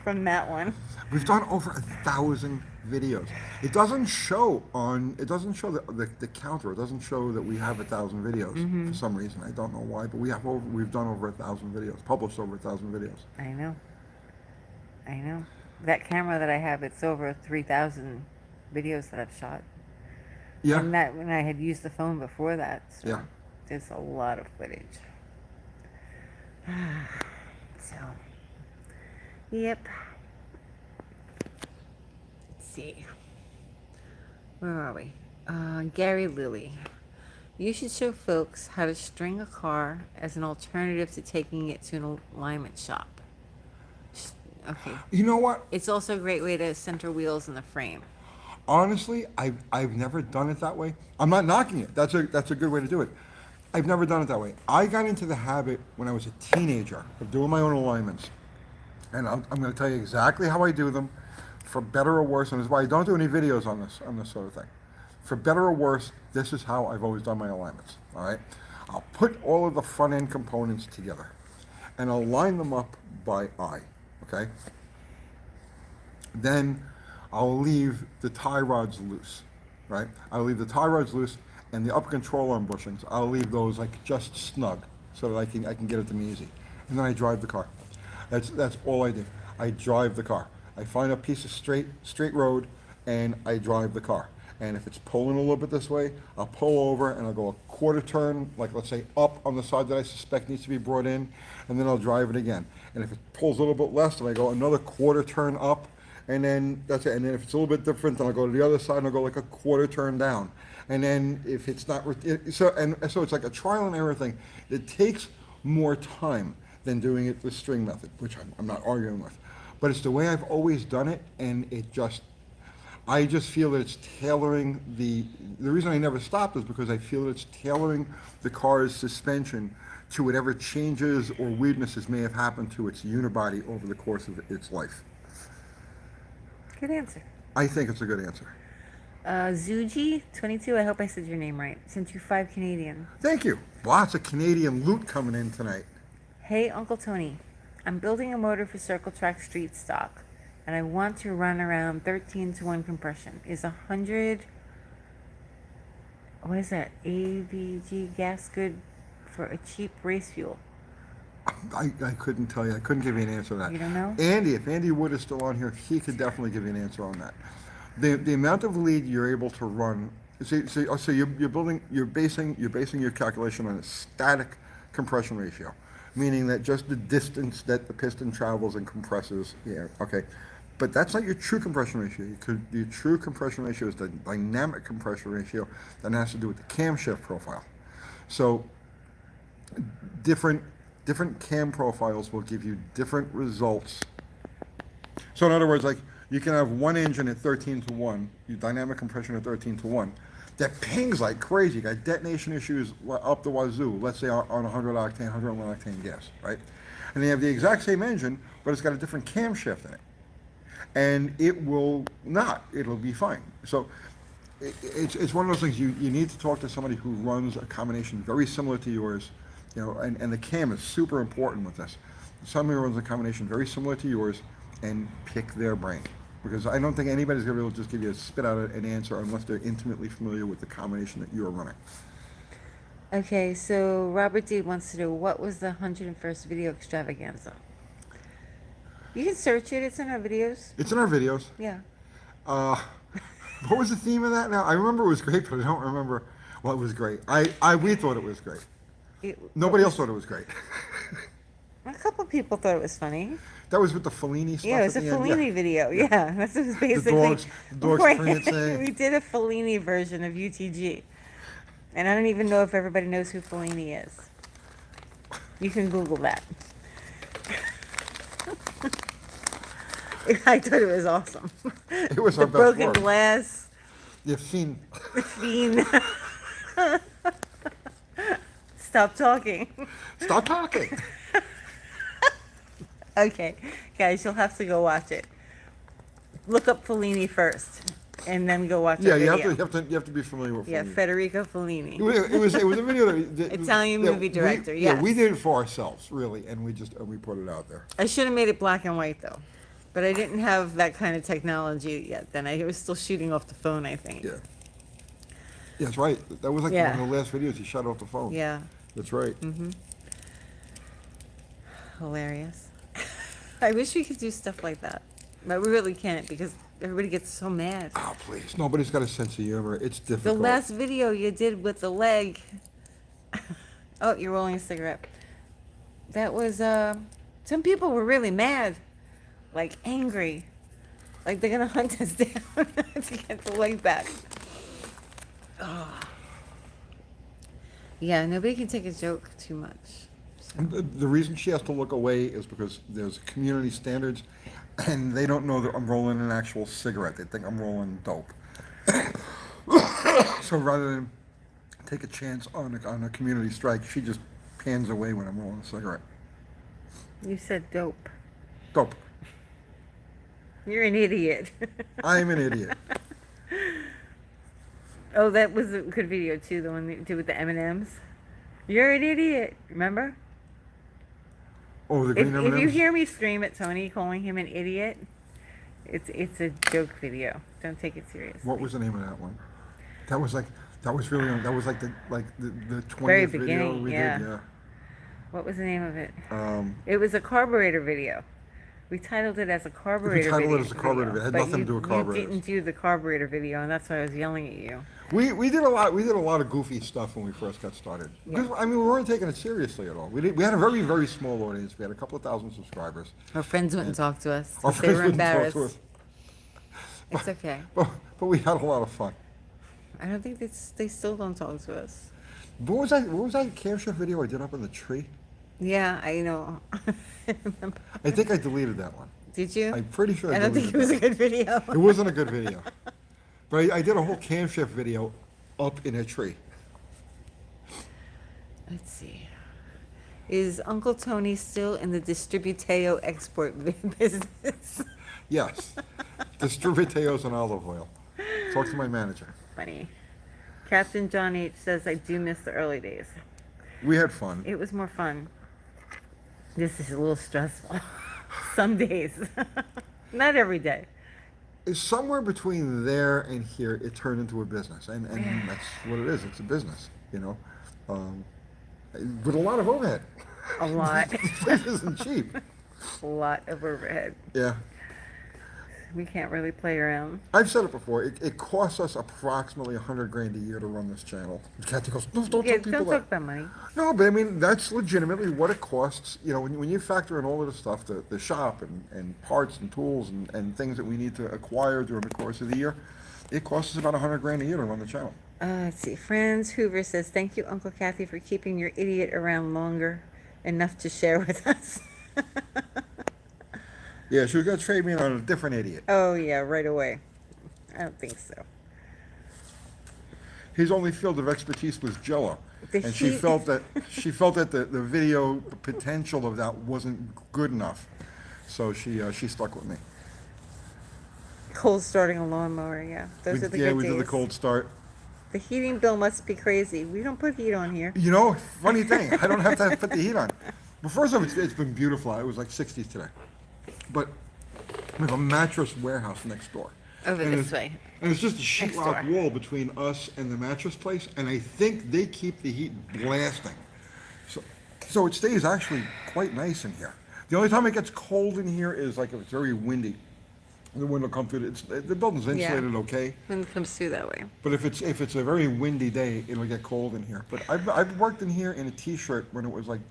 from that one. We've done over 1,000 videos. It doesn't show the counter. It doesn't show that we have 1,000 videos for some reason. I don't know why, but we've done over 1,000 videos, published over 1,000 videos. I know. That camera that I have, it's over 3,000 videos that I've shot. Yeah. And that when I had used the phone before that. So Yeah. there's a lot of footage. So, yep. Let's see. Where are we? Gary Lilly. You should show folks how to string a car as an alternative to taking it to an alignment shop. Okay. You know what? It's also a great way to center wheels in the frame. Honestly, I've never done it that way. I'm not knocking it. That's a good way to do it. I've never done it that way. I got into the habit when I was a teenager of doing my own alignments. And I'm going to tell you exactly how I do them, for better or worse, and this is why I don't do any videos on this sort of thing. For better or worse, this is how I've always done my alignments, all right? I'll put all of the front end components together, and I'll line them up by eye, okay? Then I'll leave the tie rods loose, right? I'll leave the tie rods loose, and the upper control arm bushings, I'll leave those like just snug, so that I can get at them easy. And then I drive the car. That's all I do. I drive the car. I find a piece of straight road, and I drive the car. And if it's pulling a little bit this way, I'll pull over and I'll go a quarter turn, like let's say up on the side that I suspect needs to be brought in, and then I'll drive it again. And if it pulls a little bit less, then I go another quarter turn up, and then that's it. And then if it's a little bit different, then I'll go to the other side and I'll go like a quarter turn down. And then if it's not, so it's like a trial and error thing. It takes more time than doing it the string method, which I'm not arguing with. But it's the way I've always done it, and I just feel that it's tailoring the reason I never stopped is because I feel that it's tailoring the car's suspension to whatever changes or weirdnesses may have happened to its unibody over the course of its life. Good answer. I think it's a good answer. Zuji22, I hope I said your name right. Sent you 5 Canadian. Thank you. Lots of Canadian loot coming in tonight. Hey, Uncle Tony. I'm building a motor for Circle Track Street Stock, and I want to run around 13-to-1 compression. Is 100, what is that, ABG gas good for a cheap race fuel? I couldn't tell you. I couldn't give you an answer to that. You don't know? Andy, if Andy Wood is still on here, he could definitely give you an answer on that. The amount of lead you're able to run, so you're basing your calculation on a static compression ratio, meaning that just the distance that the piston travels and compresses, yeah, okay. But that's not your true compression ratio. Your true compression ratio is the dynamic compression ratio that has to do with the camshaft profile. So different cam profiles will give you different results. So in other words, like you can have one engine at 13-to-1, your dynamic compression at 13-to-1, that pings like crazy. You got detonation issues up the wazoo, let's say on 100 octane, 101 octane gas, right? And they have the exact same engine, but it's got a different camshaft in it. And it will not, it'll be fine. So it's one of those things you need to talk to somebody who runs a combination very similar to yours, you know, and the cam is super important with this. Somebody who runs a combination very similar to yours and pick their brain. Because I don't think anybody's going to be able to just give you a spit out an answer unless they're intimately familiar with the combination that you're running. Okay, so Robert D wants to know, what was the 101st video extravaganza? You can search it. It's in our videos. It's in our videos. Yeah. What was the theme of that now? I remember it was great, but I don't remember what was great. We thought it was great. Nobody else thought it was great. A couple people thought it was funny. That was with the Fellini stuff. Yeah, it was a Fellini video. Yeah, that's what it was basically. The dogs Right. prancing. We did a Fellini version of UTG. And I don't even know if everybody knows who Fellini is. You can Google that. I thought it was awesome. It was The our best broken work. glass. The fiend. The fiend. Stop talking. Stop talking. Okay, guys, you'll have to go watch it. Look up Fellini first, and then go watch Yeah, the you video. have to be familiar with Yeah, Fellini. Federico Fellini. It was a video that Italian movie director, Yeah, yes. we did it for ourselves, really, and we put it out there. I should have made it black and white though, but I didn't have that kind of technology yet. Then I was still shooting off the phone, I think. Yeah. Yeah, that's right. That was like Yeah. one of the last videos he shut off the phone. Yeah. That's right. Hilarious. I wish we could do stuff like that, but we really can't because everybody gets so mad. Oh, please. Nobody's got a sense of humor. It's The difficult. last video you did with the leg. Oh, you're rolling a cigarette. That was, some people were really mad, like angry. Like they're gonna hunt us down to get the leg back. Oh. Yeah, nobody can take a joke too much. The reason she has to look away is because there's community standards, and they don't know that I'm rolling an actual cigarette. They think I'm rolling dope. So rather than take a chance on a community strike, she just pans away when I'm rolling a cigarette. You said dope. Dope. You're an idiot. I'm an idiot. Oh, that was a good video too. The one that you did with the M&Ms. You're an idiot. Remember? Oh, the If, green if you M&Ms? hear me scream at Tony calling him an idiot, it's a joke video. Don't take it seriously. What was the name of that one? That was like, that was really, that was like the Very 20th video beginning, we yeah. did, yeah. What was the name of it? Um, It was a carburetor video. We titled it as a carburetor video. titled it as a carburetor video. It had but nothing to do with You carburetors. didn't do the carburetor video, and that's why I was yelling at you. we did a lot of goofy stuff when we first got started. Because, I mean, we weren't taking it seriously at all. We had a very, very small audience. We had a couple of thousand subscribers. Our friends wouldn't talk to us. Our They friends were wouldn't talk embarrassed. to us. It's okay. But we had a lot of fun. I don't think they still don't talk to us. What was that camshaft video I did up in the tree? Yeah, I know. I think I deleted that one. Did you? I'm pretty sure I I don't think it was a good video. It wasn't a good video. But I did a whole camshaft video up in a tree. Let's see. Is Uncle Tony still in the Distributeo export business? Yes. Distributeos and olive oil. Talk to my manager. Funny. Captain John H. says, I do miss the early days. We had fun. It was more fun. This is a little stressful. Some days. Not every day. It's somewhere between there and here, it turned into a business. And that's what it is. It's a business, you know. With a lot of overhead. A lot. This place isn't cheap. A lot of overhead. Yeah. We can't really play around. I've said it before. It costs us approximately $100,000 a year to run this channel. Kathy goes, no, don't Yeah, tell people don't that. talk about money. No, but I mean, that's legitimately what it costs. You know, when you factor in all of the stuff, the shop and parts and tools and things that we need to acquire during the course of the year, it costs us about $100,000 a year to run the channel. Let's see. Franz Hoover says, thank you, Uncle Kathy, for keeping your idiot around longer enough to share with us. Yeah, she was going to trade me on a different idiot. Oh, yeah, right away. I don't think so. His only field of expertise was Jello. The And she heat- felt that the video potential of that wasn't good enough. So she stuck with me. Cold starting a lawnmower, yeah. Those are the good we days. did the cold start. The heating bill must be crazy. We don't put heat on here. You know, funny thing, I don't have to put the heat on. Well, first off, it's been beautiful. It was like 60s today. But we have a mattress warehouse next door. Over And this it's- way. And it's just a Next sheetrock door. wall between us and the mattress place, and I think they keep the heat blasting. So it stays actually quite nice in here. The only time it gets cold in here is like if it's very windy. The wind will come through. The building's insulated okay, When it comes through that way. but if it's a very windy day, it'll get cold in here. But I've worked in here in a t-shirt when it was like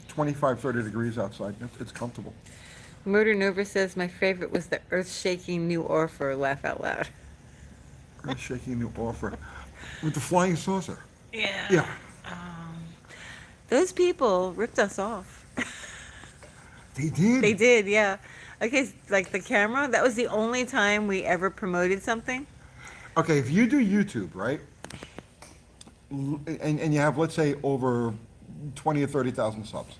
25, 30 degrees outside. It's comfortable. Murder Nova says, my favorite was the earth-shaking new offer. Laugh out loud. Shaking new offer with the flying saucer. Yeah. Yeah. Those people ripped us off. They did. They did, yeah. Okay, like the camera, that was the only time we ever promoted something. Okay, if you do YouTube, right, and you have, let's say, over 20 or 30,000 subs,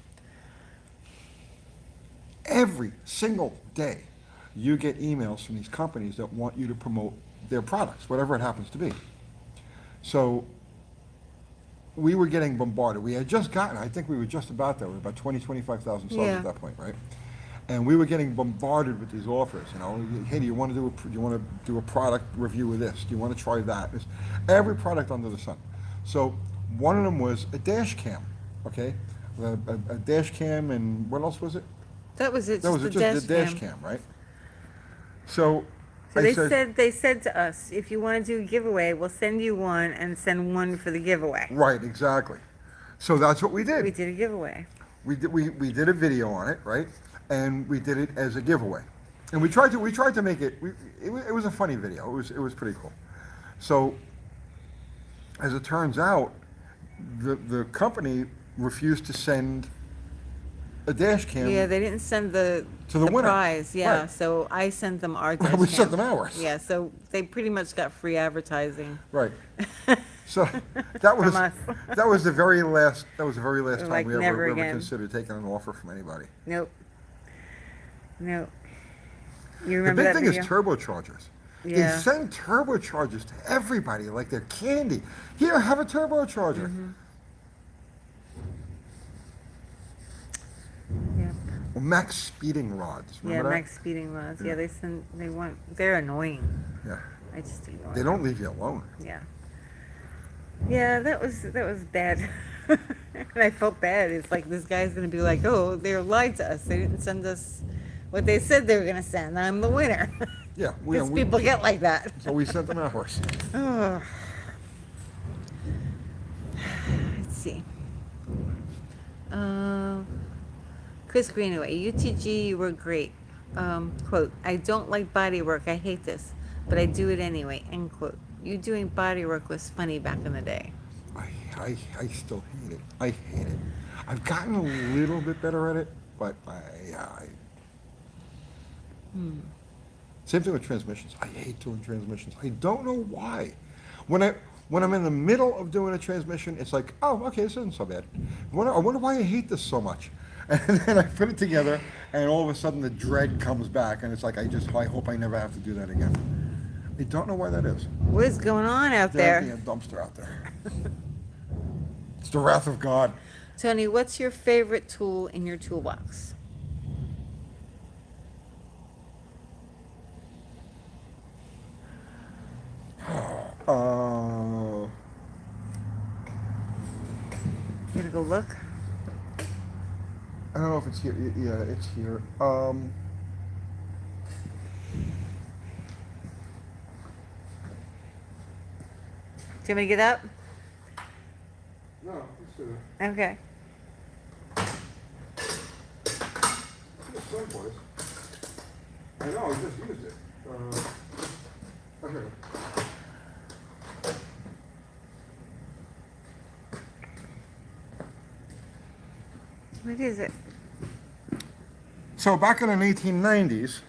every single day you get emails from these companies that want you to promote their products, whatever it happens to be. So we were getting bombarded. We had just gotten, I think we were just about there, we were about 20, 25,000 subs Yeah. at that point, right? And we were getting bombarded with these offers, you know, hey, do you want to do a product review of this? Do you want to try that? Every product under the sun. So one of them was a dash cam, okay? A dash cam, and what else was it? That was it, That was just just the the dash dash cam. cam, right? So So I they said to us, if you want to do a giveaway, we'll send you one and send one for the giveaway. right, exactly. So that's what we did. We did a giveaway. We did a video on it, right? And we did it as a giveaway. And we tried to make it, it was a funny video. It was pretty cool. So as it turns out, the company refused to send a dash cam. Yeah, they didn't send the To the winner. prize. Yeah, Right. so I sent them our dash We cam. sent them ours. Yeah, so they pretty much got free advertising. Right. So that was From us. that was the very last time Like, we never ever again. considered taking an offer from anybody. Nope. No. You The remember big that thing is video? turbochargers. They Yeah. send turbochargers to everybody like they're candy. Here, have a turbocharger. Yep. Or max speeding rods. Yeah, Remember max speeding laws. Yeah, Yeah. they're annoying. that? Yeah. I just ignore They them. don't leave you alone. Yeah. Yeah, that was bad. And I felt bad. It's like this guy's gonna be like, oh, they lied to us. They didn't send us what they said they were gonna send. I'm the winner. Yeah. Because people get like that. So we sent them ours. Oh. Let's see. Um, Chris Greenaway, UTG, you were great. Quote, I don't like body work. I hate this, but I do it anyway. End quote. You doing body work was funny back in the day. I still hate it. I hate it. I've gotten a little bit better at it, but same thing with transmissions. I hate doing transmissions. I don't know why. When I'm in the middle of doing a transmission, it's like, oh, okay, this isn't so bad. I wonder why I hate this so much. And then I put it together, and all of a sudden the dread comes back, and it's like, I hope I never have to do that again. I don't know why that is. What is going on out There's there? a dumpster out there. It's the wrath of God. Tony, what's your favorite tool in your toolbox? Uh, You gonna go look? I don't know if it's here. Yeah, it's here. Do you want me to get up? No, it's Okay. someplace. I know, I just used it. Okay. What is it? So back in the 1890s,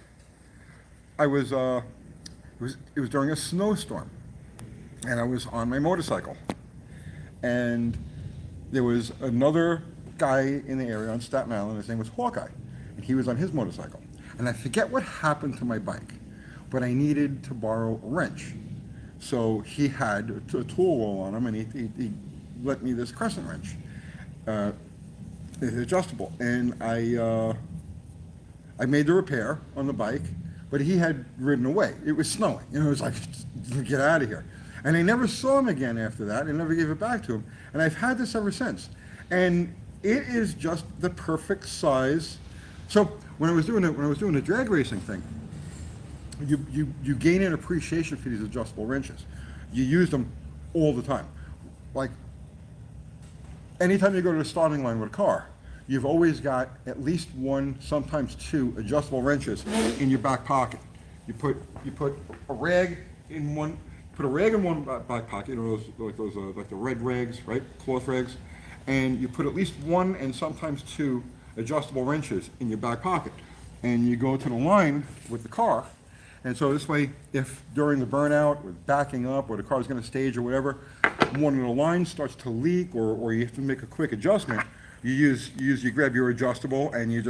I was, it was during a snowstorm, and I was on my motorcycle, and there was another guy in the area on Staten Island. His name was Hawkeye, and he was on his motorcycle. And I forget what happened to my bike, but I needed to borrow a wrench. So he had a tool roll on him, and he lent me this crescent wrench. It's adjustable, and I made the repair on the bike, but he had ridden away. It was snowing. It was like, get out of here. And I never saw him again after that. I never gave it back to him. And I've had this ever since. And it is just the perfect size. So when I was doing the drag racing thing, you gain an appreciation for these adjustable wrenches. You use them all the time. Like, anytime you go to the starting line with a car, you've always got at least one, sometimes two adjustable wrenches in your back pocket. You put a rag in one, back pocket, you know, those like the red rags, right? Cloth rags, and you put at least one and sometimes two adjustable wrenches in your back pocket, and you go to the line with the car. And so this way, if during the burnout, or backing up, or the car's going to stage or whatever, one of the lines starts to leak, or you have to make a quick adjustment, you grab your adjustable and you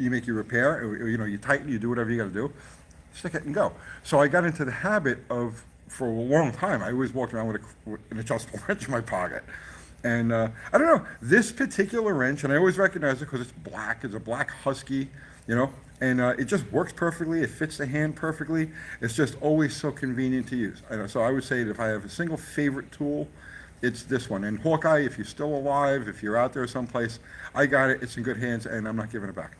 make your repair, or, you know, you tighten, you do whatever you got to do, stick it and go. So I got into the habit of, for a long time, I always walked around with an adjustable wrench in my pocket. And I don't know, this particular wrench, and I always recognize it because it's black, it's a black Husky, you know, and it just works perfectly, it fits the hand perfectly. It's just always so convenient to use. And so I would say that if I have a single favorite tool, it's this one. And Hawkeye, if you're still alive, if you're out there someplace, I got it, it's in good hands, and I'm not giving it back.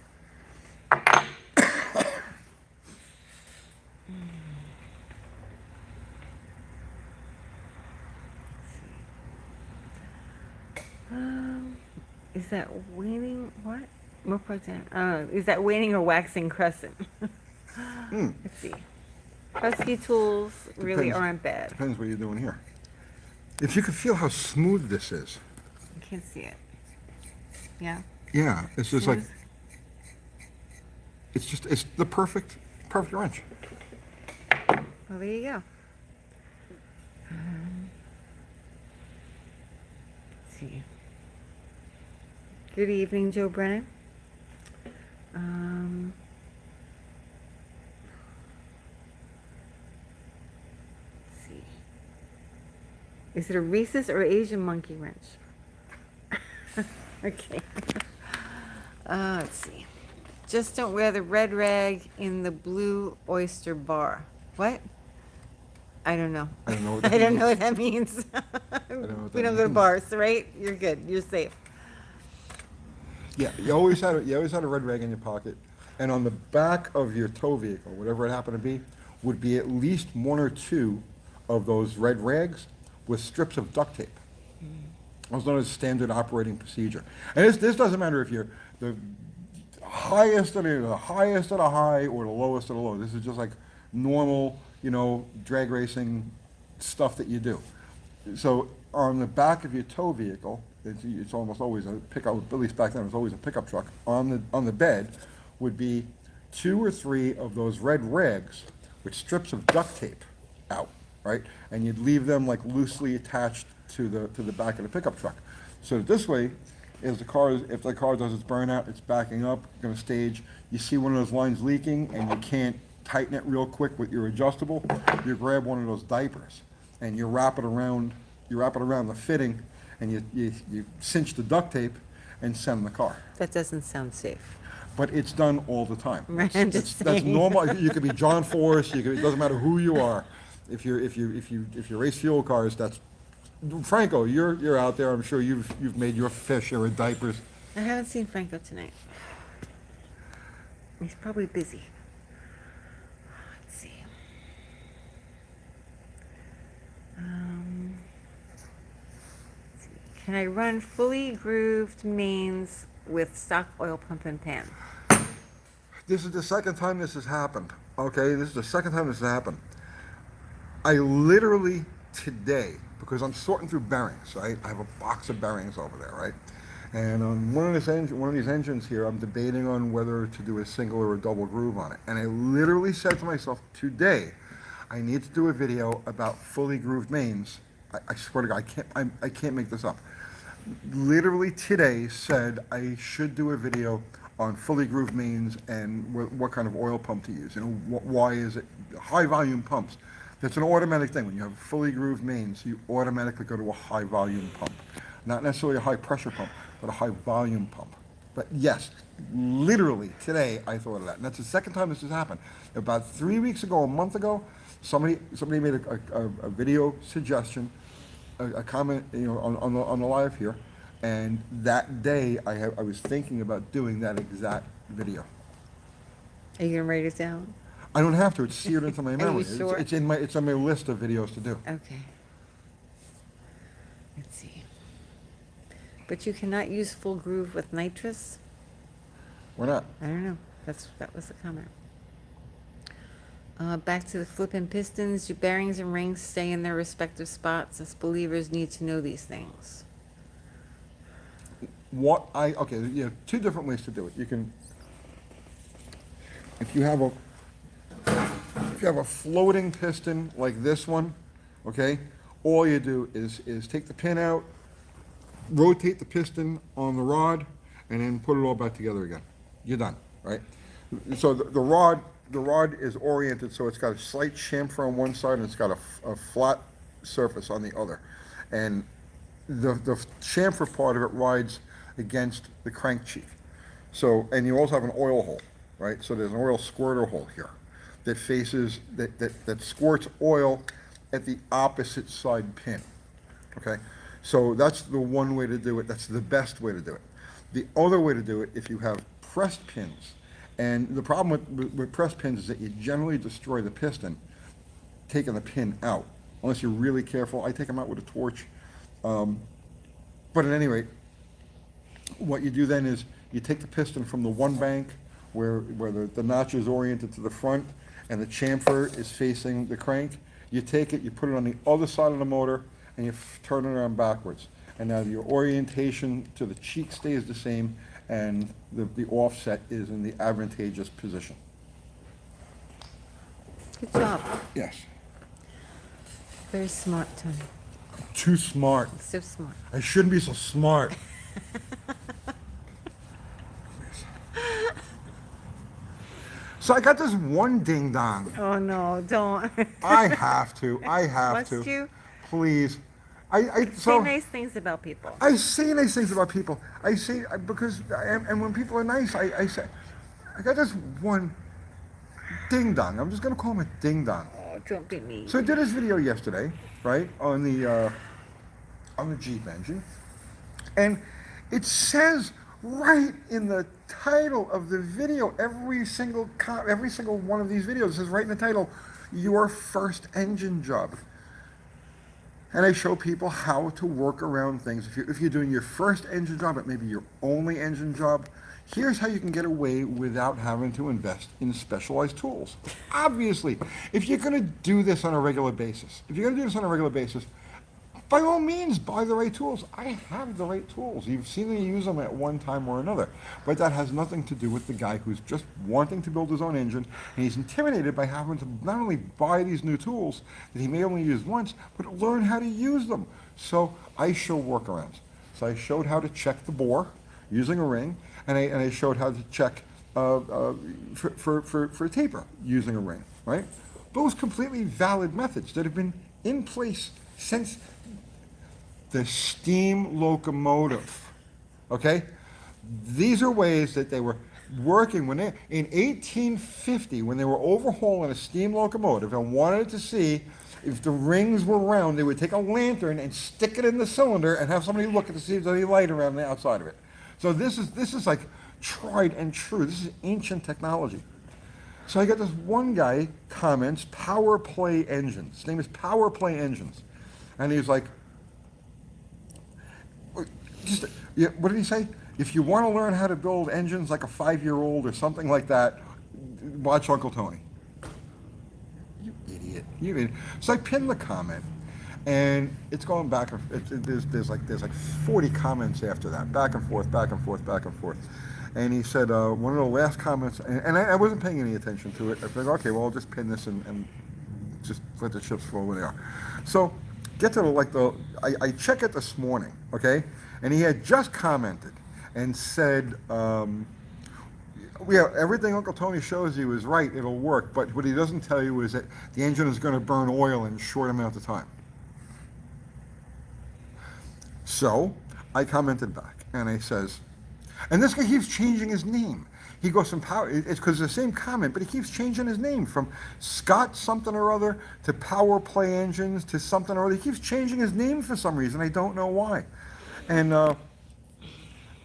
Is that waning? What? What part is that waning or waxing crescent? Let's see. Husky tools really Depends. aren't bad. Depends what you're doing here. If you could feel how smooth this is. I can't see it. Yeah. Yeah, it's just like, Smooth? it's the perfect wrench. Well, there you go. Let's see. Good evening, Joe Brennan. Is it a rhesus or Asian monkey wrench? Okay. Let's see. Just don't wear the red rag in the blue oyster bar. What? I don't know. I don't know what I that don't know means. what that means. know what We that don't go to means. bars, right? You're good. You're safe. Yeah, you always had a red rag in your pocket, and on the back of your tow vehicle, whatever it happened to be, would be at least one or two of those red rags with strips of duct tape. That was known as standard operating procedure. And this doesn't matter if you're the highest of the highest of the high or the lowest of the low. This is just like normal, drag racing stuff that you do. So on the back of your tow vehicle, it's almost always a pickup, at least back then it was always a pickup truck. On the bed would be 2 or 3 of those red rags with strips of duct tape out, right? And you'd leave them like loosely attached to the back of the pickup truck. So that this way, if the car does its burnout, it's backing up, going to stage, you see one of those lines leaking and you can't tighten it real quick with your adjustable, you grab one of those diapers and you wrap it around the fitting and you cinch the duct tape and send the car. That doesn't sound safe. But it's done all the time. Right, I'm just That's saying. normal. You could be John Force. It doesn't matter who you are. If you race fuel cars, that's Franco. You're out there. I'm sure you've made your fair share of diapers. I haven't seen Franco tonight. He's probably busy. Let's see. Let's see. Can I run fully grooved mains with stock oil pump and pan? This is the second time this has happened. Okay, this is the second time this has happened. I literally today, because I'm sorting through bearings, right? I have a box of bearings over there, right? And on one of these engines here, I'm debating on whether to do a single or a double groove on it. And I literally said to myself, today, I need to do a video about fully grooved mains. I swear to God, I can't make this up. Literally today said I should do a video on fully grooved mains and what kind of oil pump to use. Why is it high volume pumps? That's an automatic thing. When you have fully grooved mains, you automatically go to a high volume pump. Not necessarily a high pressure pump, but a high volume pump. But yes, literally today I thought of that. And that's the second time this has happened. About 3 weeks ago, a month ago, somebody made a video suggestion, a comment, on the live here. And that day I was thinking about doing that exact video. Are you gonna write it down? I don't have to. It's seared into my memory. sure? It's on my list of videos to do. Okay. Let's see. But you cannot use full groove with nitrous? Why not? I don't know. That was the comment. Back to the flipping pistons. Your bearings and rings stay in their respective spots. Us believers need to know these things. Two different ways to do it. You can, if you have a floating piston like this one, okay, all you do is take the pin out, rotate the piston on the rod, and then put it all back together again. You're done, right? So the rod is oriented so it's got a slight chamfer on one side and it's got a flat surface on the other, and the chamfer part of it rides against the crank cheek. So, and you also have an oil hole, right? So there's an oil squirter hole here that faces, that squirts oil at the opposite side pin, okay? So that's the one way to do it. That's the best way to do it. The other way to do it, if you have pressed pins, and the problem with pressed pins is that you generally destroy the piston taking the pin out, unless you're really careful. I take them out with a torch. But at any rate, what you do then is you take the piston from the one bank where the notch is oriented to the front and the chamfer is facing the crank. You take it, you put it on the other side of the motor, and you turn it around backwards. And now your orientation to the cheek stays the same, and the offset is in the advantageous position. Good job. Yes. Very smart, Tony. Too smart. So smart. I shouldn't be so smart. So I got this one ding dong. Oh no, don't. I have to. Must you? Please. Say nice things about people. I say nice things about people. I say, because, and when people are nice, I say, I got this one ding dong. I'm just going to call him a ding dong. Oh, don't be mean. So I did this video yesterday, right, on the Jeep engine, and it says right in the title of the video, every single one of these videos says right in the title, your first engine job. And I show people how to work around things. If you're doing your first engine job, it may be your only engine job, here's how you can get away without having to invest in specialized tools. Obviously, if you're going to do this on a regular basis, by all means, buy the right tools. I have the right tools. You've seen me use them at one time or another. But that has nothing to do with the guy who's just wanting to build his own engine, and he's intimidated by having to not only buy these new tools that he may only use once, but learn how to use them. So I show workarounds. So I showed how to check the bore using a ring, and I showed how to check for a taper using a ring, right? Those completely valid methods that have been in place since the steam locomotive, okay? These are ways that they were working in 1850, when they were overhauling a steam locomotive and wanted to see if the rings were round, they would take a lantern and stick it in the cylinder and have somebody look to see if there's any light around the outside of it. So this is like tried and true. This is ancient technology. So I got this one guy comments, Power Play Engines. His name is Power Play Engines. And he's like, what did he say? If you want to learn how to build engines like a 5-year-old or something like that, watch Uncle Tony. You idiot. You idiot. So I pinned the comment, and it's going back and there's like 40 comments after that, back and forth, back and forth, back and forth. And he said one of the last comments, and I wasn't paying any attention to it. I figured, okay, well, I'll just pin this and just let the chips fall where they are. So get to I check it this morning, okay? And he had just commented and said, yeah, everything Uncle Tony shows you is right, it'll work, but what he doesn't tell you is that the engine is going to burn oil in a short amount of time. So I commented back, and I says, and this guy keeps changing his name. He goes from Power, it's because it's the same comment, but he keeps changing his name from Scott something or other to Power Play Engines to something or other. He keeps changing his name for some reason. I don't know why. And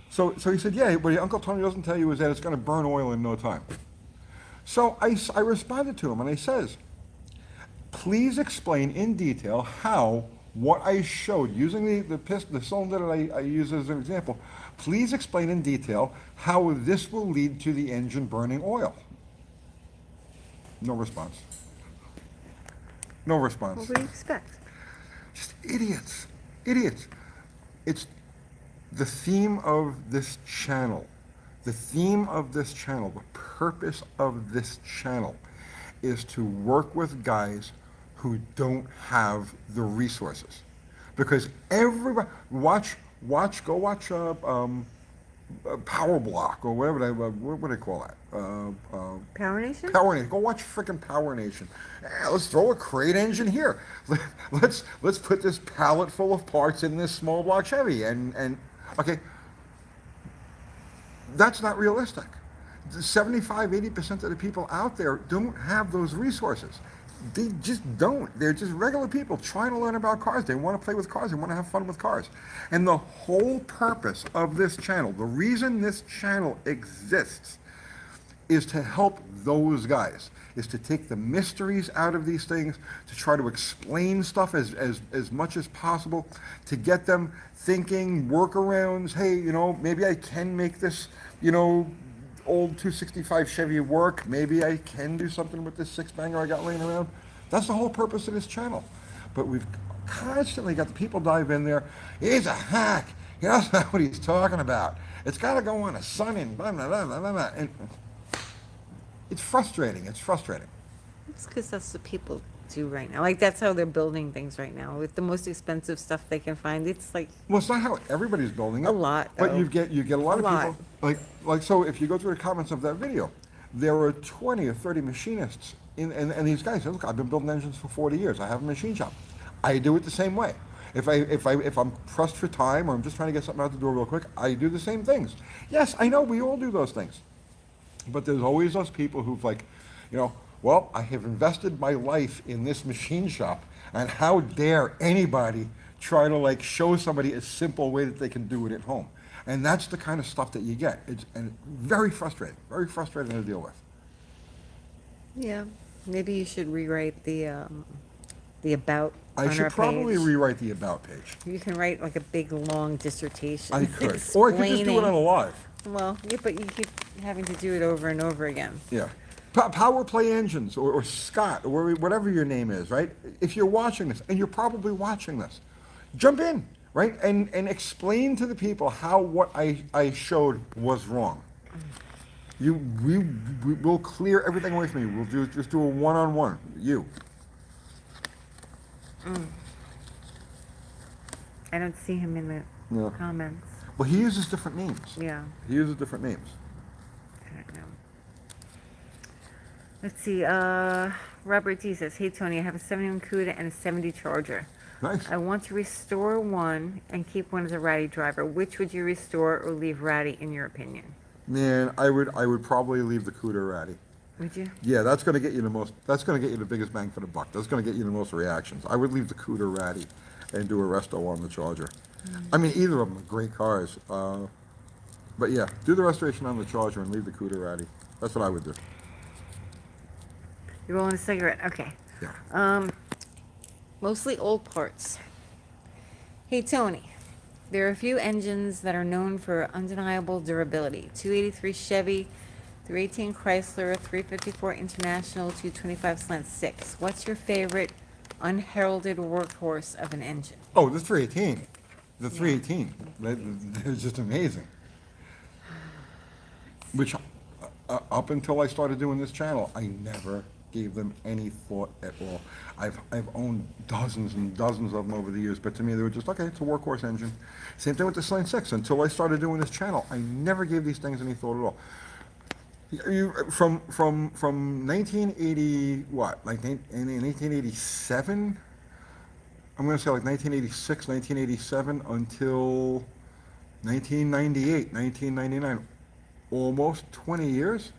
so he said, yeah, what Uncle Tony doesn't tell you is that it's going to burn oil in no time. So I responded to him, and I says, please explain in detail how what I showed, using the cylinder that I use as an example, please explain in detail how this will lead to the engine burning oil. No response. No response. What do you expect? Just idiots. Idiots. It's the theme of this channel. The theme of this channel, the purpose of this channel is to work with guys who don't have the resources. Because everybody, go watch Power Block or whatever what do they call that? Power Nation? Power Nation. Go watch frickin' Power Nation. Yeah, let's throw a crate engine here. Let's put this pallet full of parts in this small block Chevy and okay. That's not realistic. 75-80% of the people out there don't have those resources. They just don't. They're just regular people trying to learn about cars. They want to play with cars. They want to have fun with cars. And the whole purpose of this channel, the reason this channel exists, is to help those guys, is to take the mysteries out of these things, to try to explain stuff as much as possible, to get them thinking, workarounds. Hey, maybe I can make this, old 265 Chevy work. Maybe I can do something with this six-banger I got laying around. That's the whole purpose of this channel. But we've constantly got the people dive in there. He's a hack. He doesn't know what he's talking about. It's got to go on a sun and blah, blah, blah, blah, blah, blah. And it's frustrating. It's frustrating. It's because that's what people do right now. Like, that's how they're building things right now. With the most expensive stuff they can find. It's like... Well, it's not how everybody's building it. A lot, But though. you get a lot of people... Like, so if you go through the comments of that video, there were 20 or 30 machinists, and these guys say, look, I've been building engines for 40 years. I have a machine shop. I do it the same way. If I'm pressed for time or I'm just trying to get something out the door real quick, I do the same things. Yes, I know we all do those things. But there's always those people who've like, well, I have invested my life in this machine shop, and how dare anybody try to like show somebody a simple way that they can do it at home. And that's the kind of stuff that you get. It's and very frustrating to deal with. Yeah. Maybe you should rewrite the about I on should our probably page. rewrite the about page. You can write like a big long dissertation. I could, or I could just do it on a explaining- live. Well, yeah, but you keep having to do it over and over again. Yeah. Power Play Engines, or Scott, or whatever your name is, right? If you're watching this, and you're probably watching this, jump in, right? And explain to the people how what I showed was wrong. We'll clear everything away from you. We'll just do a one-on-one, you. I don't see him in the Yeah. comments. Well, he uses different names. Yeah. He uses different names. I don't know. Let's see. Robert D says, "Hey Tony, I have a 71 Cuda and a 70 Charger. Nice. I want to restore one and keep one as a ratty driver. Which would you restore or leave ratty in your opinion?" Man, I would probably leave the Cuda ratty. Would you? Yeah, that's going to get you the most. That's going to get you the biggest bang for the buck. That's going to get you the most reactions. I would leave the Cuda ratty, and do a resto on the Charger. I mean, either of them are great cars. But yeah, do the restoration on the Charger and leave the Cuda ratty. That's what I would do. You're rolling a cigarette. Okay. Yeah. Mostly old parts. Hey Tony, there are a few engines that are known for undeniable durability. 283 Chevy, 318 Chrysler, 354 International, 225 Slant 6. What's your favorite unheralded workhorse of an engine? Oh, the 318. The 318. They're just amazing. Which, up until I started doing this channel, I never gave them any thought at all. I've owned dozens and dozens of them over the years, but to me they were just, okay, it's a workhorse engine. Same thing with the Slant 6. Until I started doing this channel, I never gave these things any thought at all. From 1980, what, like in 1987? I'm going to say like 1986, 1987 until 1998, 1999. Almost 20 years.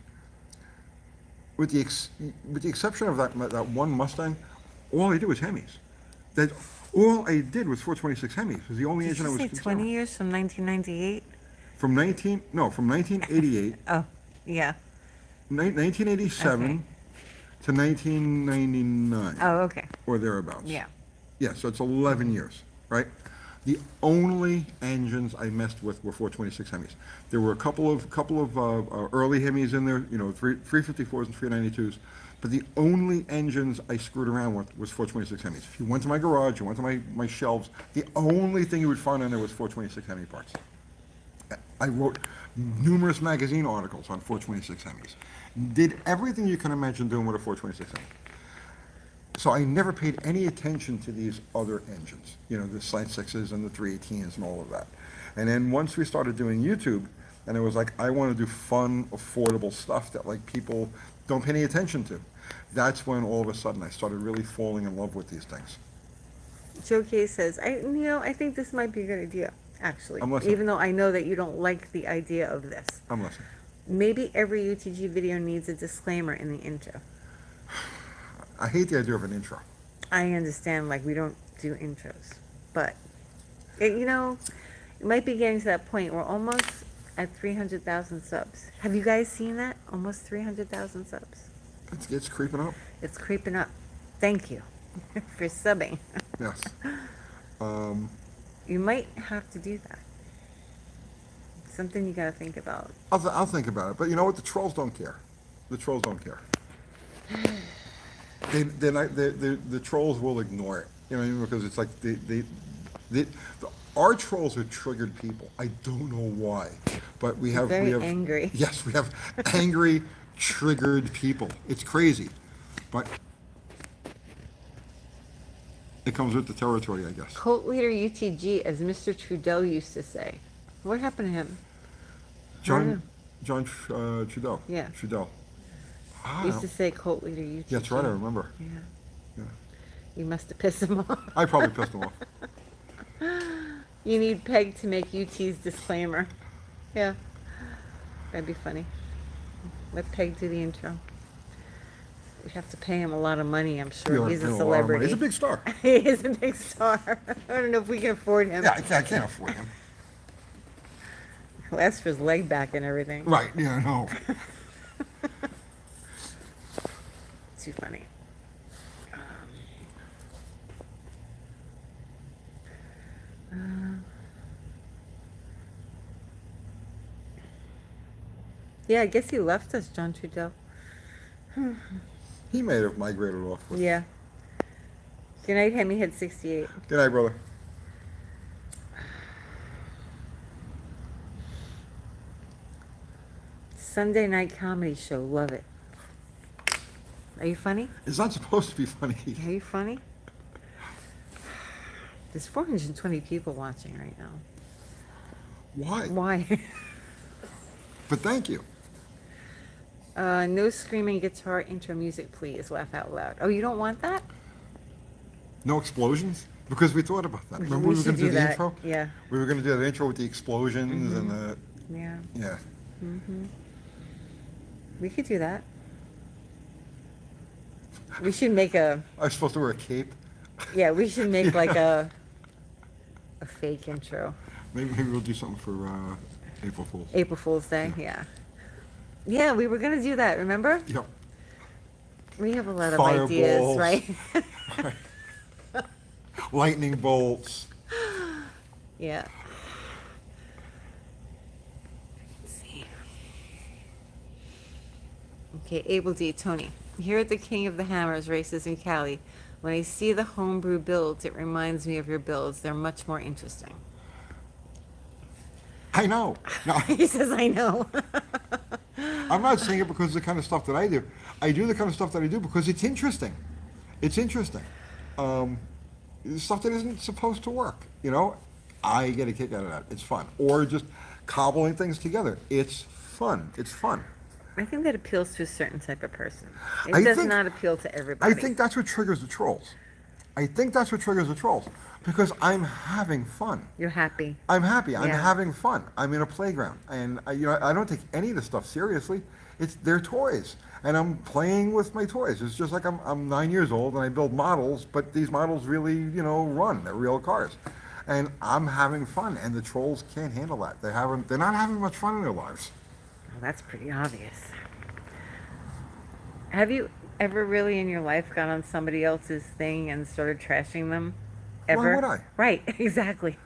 With the exception of that one Mustang, all I did was Hemis. All I did was 426 Hemis. It was the only Did engine I you was say concerned 20 with. years from 1998? From 1988, Oh, yeah. 1987 Okay. to 1999, Oh, okay. or thereabouts. Yeah. Yeah, so it's 11 years, right? The only engines I messed with were 426 Hemis. There were a couple of early Hemis in there, 354s and 392s, but the only engines I screwed around with was 426 Hemis. If you went to my garage, you went to my shelves, the only thing you would find on there was 426 Hemi parts. I wrote numerous magazine articles on 426 Hemis. Did everything you can imagine doing with a 426 Hemi. So I never paid any attention to these other engines, the Slant 6s and the 318s and all of that. And then once we started doing YouTube, and it was like, I want to do fun, affordable stuff that like people don't pay any attention to. That's when all of a sudden I started really falling in love with these things. Joe K says, I think this might be a good idea, actually. I'm listening. Even though I know that you don't like the idea of this. I'm listening. Maybe every UTG video needs a disclaimer in the intro. I hate the idea of an intro. I understand, like, we don't do intros. But, it might be getting to that point. We're almost at 300,000 subs. Have you guys seen that? Almost 300,000 subs. It's creeping up. It's creeping up. Thank you for subbing. Yes. You might have to do that. Something you gotta think about. I'll think about it. But you know what? The trolls don't care. The trolls don't care. The trolls will ignore it. You know what I mean? Because it's like our trolls are triggered people. I don't know why, but we have Angry. Yes, we have angry, triggered people. It's crazy, but it comes with the territory, I guess. Cult leader UTG, as Mr. Trudeau used to say. What happened to him? John Trudeau. Yeah. Trudeau. He used to say cult leader UTG. Yeah, that's right. I remember. Yeah. Yeah. You must have pissed him off. I probably pissed him off. You need Peg to make UT's disclaimer. Yeah, that'd be funny. Let Peg do the intro. We have to pay him a lot of money, I'm sure. He's a celebrity. He's a big star. He is a big star. I don't know if we can afford him. Yeah, I can't afford him. He'll ask for his leg back and everything. Right, yeah, no. Too funny. Yeah, I guess he left us, John Trudeau. He may have migrated off. Yeah. Good night, Hemi Head 68. Good night, brother. Sunday night comedy show. Love it. Are you funny? It's not supposed to be funny. Are you funny? There's 420 people watching right now. Why? Why? But thank you. No screaming guitar intro music, please. Laugh out loud. Oh, you don't want that? No explosions? Because we thought about that. Remember we were should going to do the that. intro? Yeah. We were going to do the intro with the explosions and the... Yeah. Yeah. We could do that. We should make a... I was supposed to wear a cape. Yeah, we should make like a fake intro. Maybe we'll do something for April Fool's. April Fool's Day, yeah. Yeah, we were gonna do that, remember? Yep. We have a lot of ideas, Fireballs. right? Lightning bolts. Yeah. Let's see. Okay, Abel D. Tony. Here at the King of the Hammers races in Cali, when I see the homebrew builds, it reminds me of your builds. They're much more interesting. I know. No, He says, I know. I'm not saying it because of the kind of stuff that I do. I do the kind of stuff that I do because it's interesting. It's interesting. Stuff that isn't supposed to work, you know? I get a kick out of that. It's fun. Or just cobbling things together. It's fun. It's fun. I think that appeals to a certain type of person. It I does think- not appeal to everybody. I think that's what triggers the trolls. I think that's what triggers the trolls. Because I'm having fun. You're happy. I'm happy. I'm Yeah. having fun. I'm in a playground, and I don't take any of this stuff seriously. They're toys, and I'm playing with my toys. It's just like I'm 9 years old and I build models, but these models really run. They're real cars, and I'm having fun. And the trolls can't handle that. They're not having much fun in their lives. Well, that's pretty obvious. Have you ever really in your life got on somebody else's thing and started trashing them? Ever? would I? Right, exactly.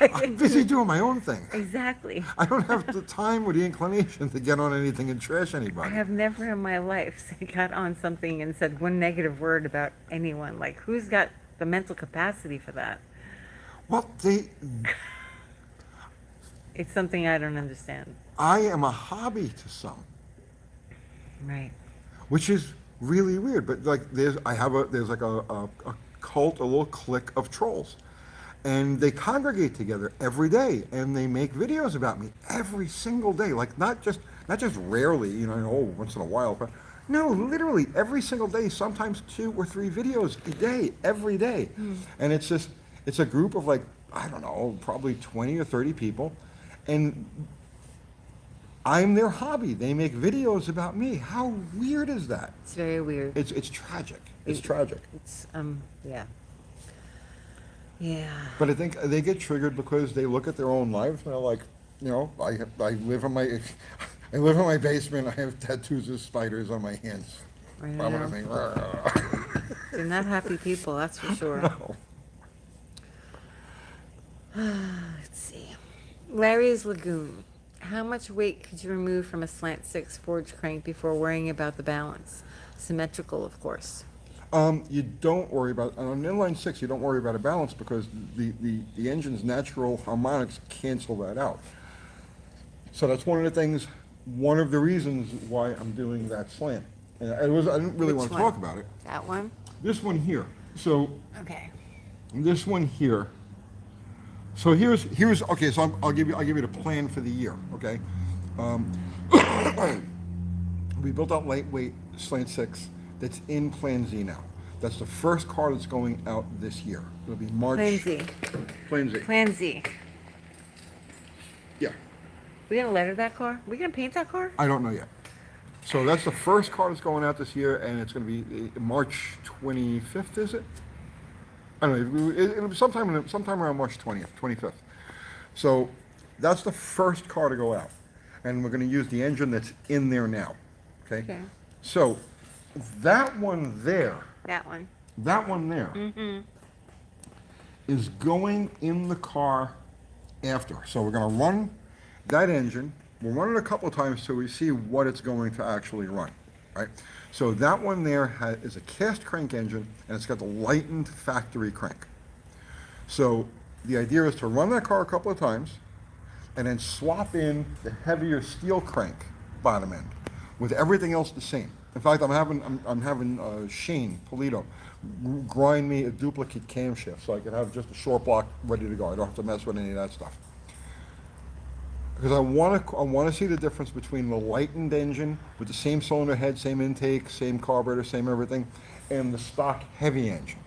I'm busy doing my own thing. Exactly. I don't have the time or the inclination to get on anything and trash I anybody. have never in my life got on something and said one negative word about anyone. Like, who's got the mental capacity for that? Well, It's something I don't understand. I am a hobby to some. Right. Which is really weird. But like, there's like a cult, a little clique of trolls, and they congregate together every day, and they make videos about me every single day. Like not just rarely, once in a while, but no, literally every single day. Sometimes 2 or 3 videos a day, every day, and it's a group of like I don't know, probably 20 or 30 people, and I'm their hobby. They make videos about me. How weird is that? It's very weird. It's tragic. It's tragic. It's, yeah. Yeah. But I think they get triggered because they look at their own lives and they're like, I live in my I live in my basement. I have tattoos of spiders on my hands. I I'm gonna know. think, They're not happy people, that's for sure. no. Let's see. Larry's Lagoon. How much weight could you remove from a slant 6 forge crank before worrying about the balance? Symmetrical, of course. You don't worry about on an inline 6. You don't worry about a balance because the engine's natural harmonics cancel that out. So that's one of the things. One of the reasons why I'm doing that slant. And I didn't really Which want to one? talk about it. That one? This one here. So Okay. this one here. So here's okay. So I'll give you the plan for the year. Okay. We built out lightweight slant 6 that's in Plan Z now. That's the first car that's going out this year. It'll be March. Plan Z. Plan Z. Plan Z. Yeah. We gonna letter that car? We gonna paint that car? I don't know yet. So that's the first car that's going out this year, and it's going to be March 25th, is it? I don't know. It'll be sometime around March 20th, 25th. So that's the first car to go out, and we're going to use the engine that's in there now. Okay. Okay. So that one there, That one. is going in the car after. So we're going to run that engine. We'll run it a couple of times till we see what it's going to actually run, right? So that one there is a cast crank engine, and it's got the lightened factory crank. So the idea is to run that car a couple of times, and then swap in the heavier steel crank bottom end with everything else the same. In fact, I'm having Shane Polito grind me a duplicate camshaft so I can have just a short block ready to go. I don't have to mess with any of that stuff. Because I want to see the difference between the lightened engine with the same cylinder head, same intake, same carburetor, same everything, and the stock heavy engine.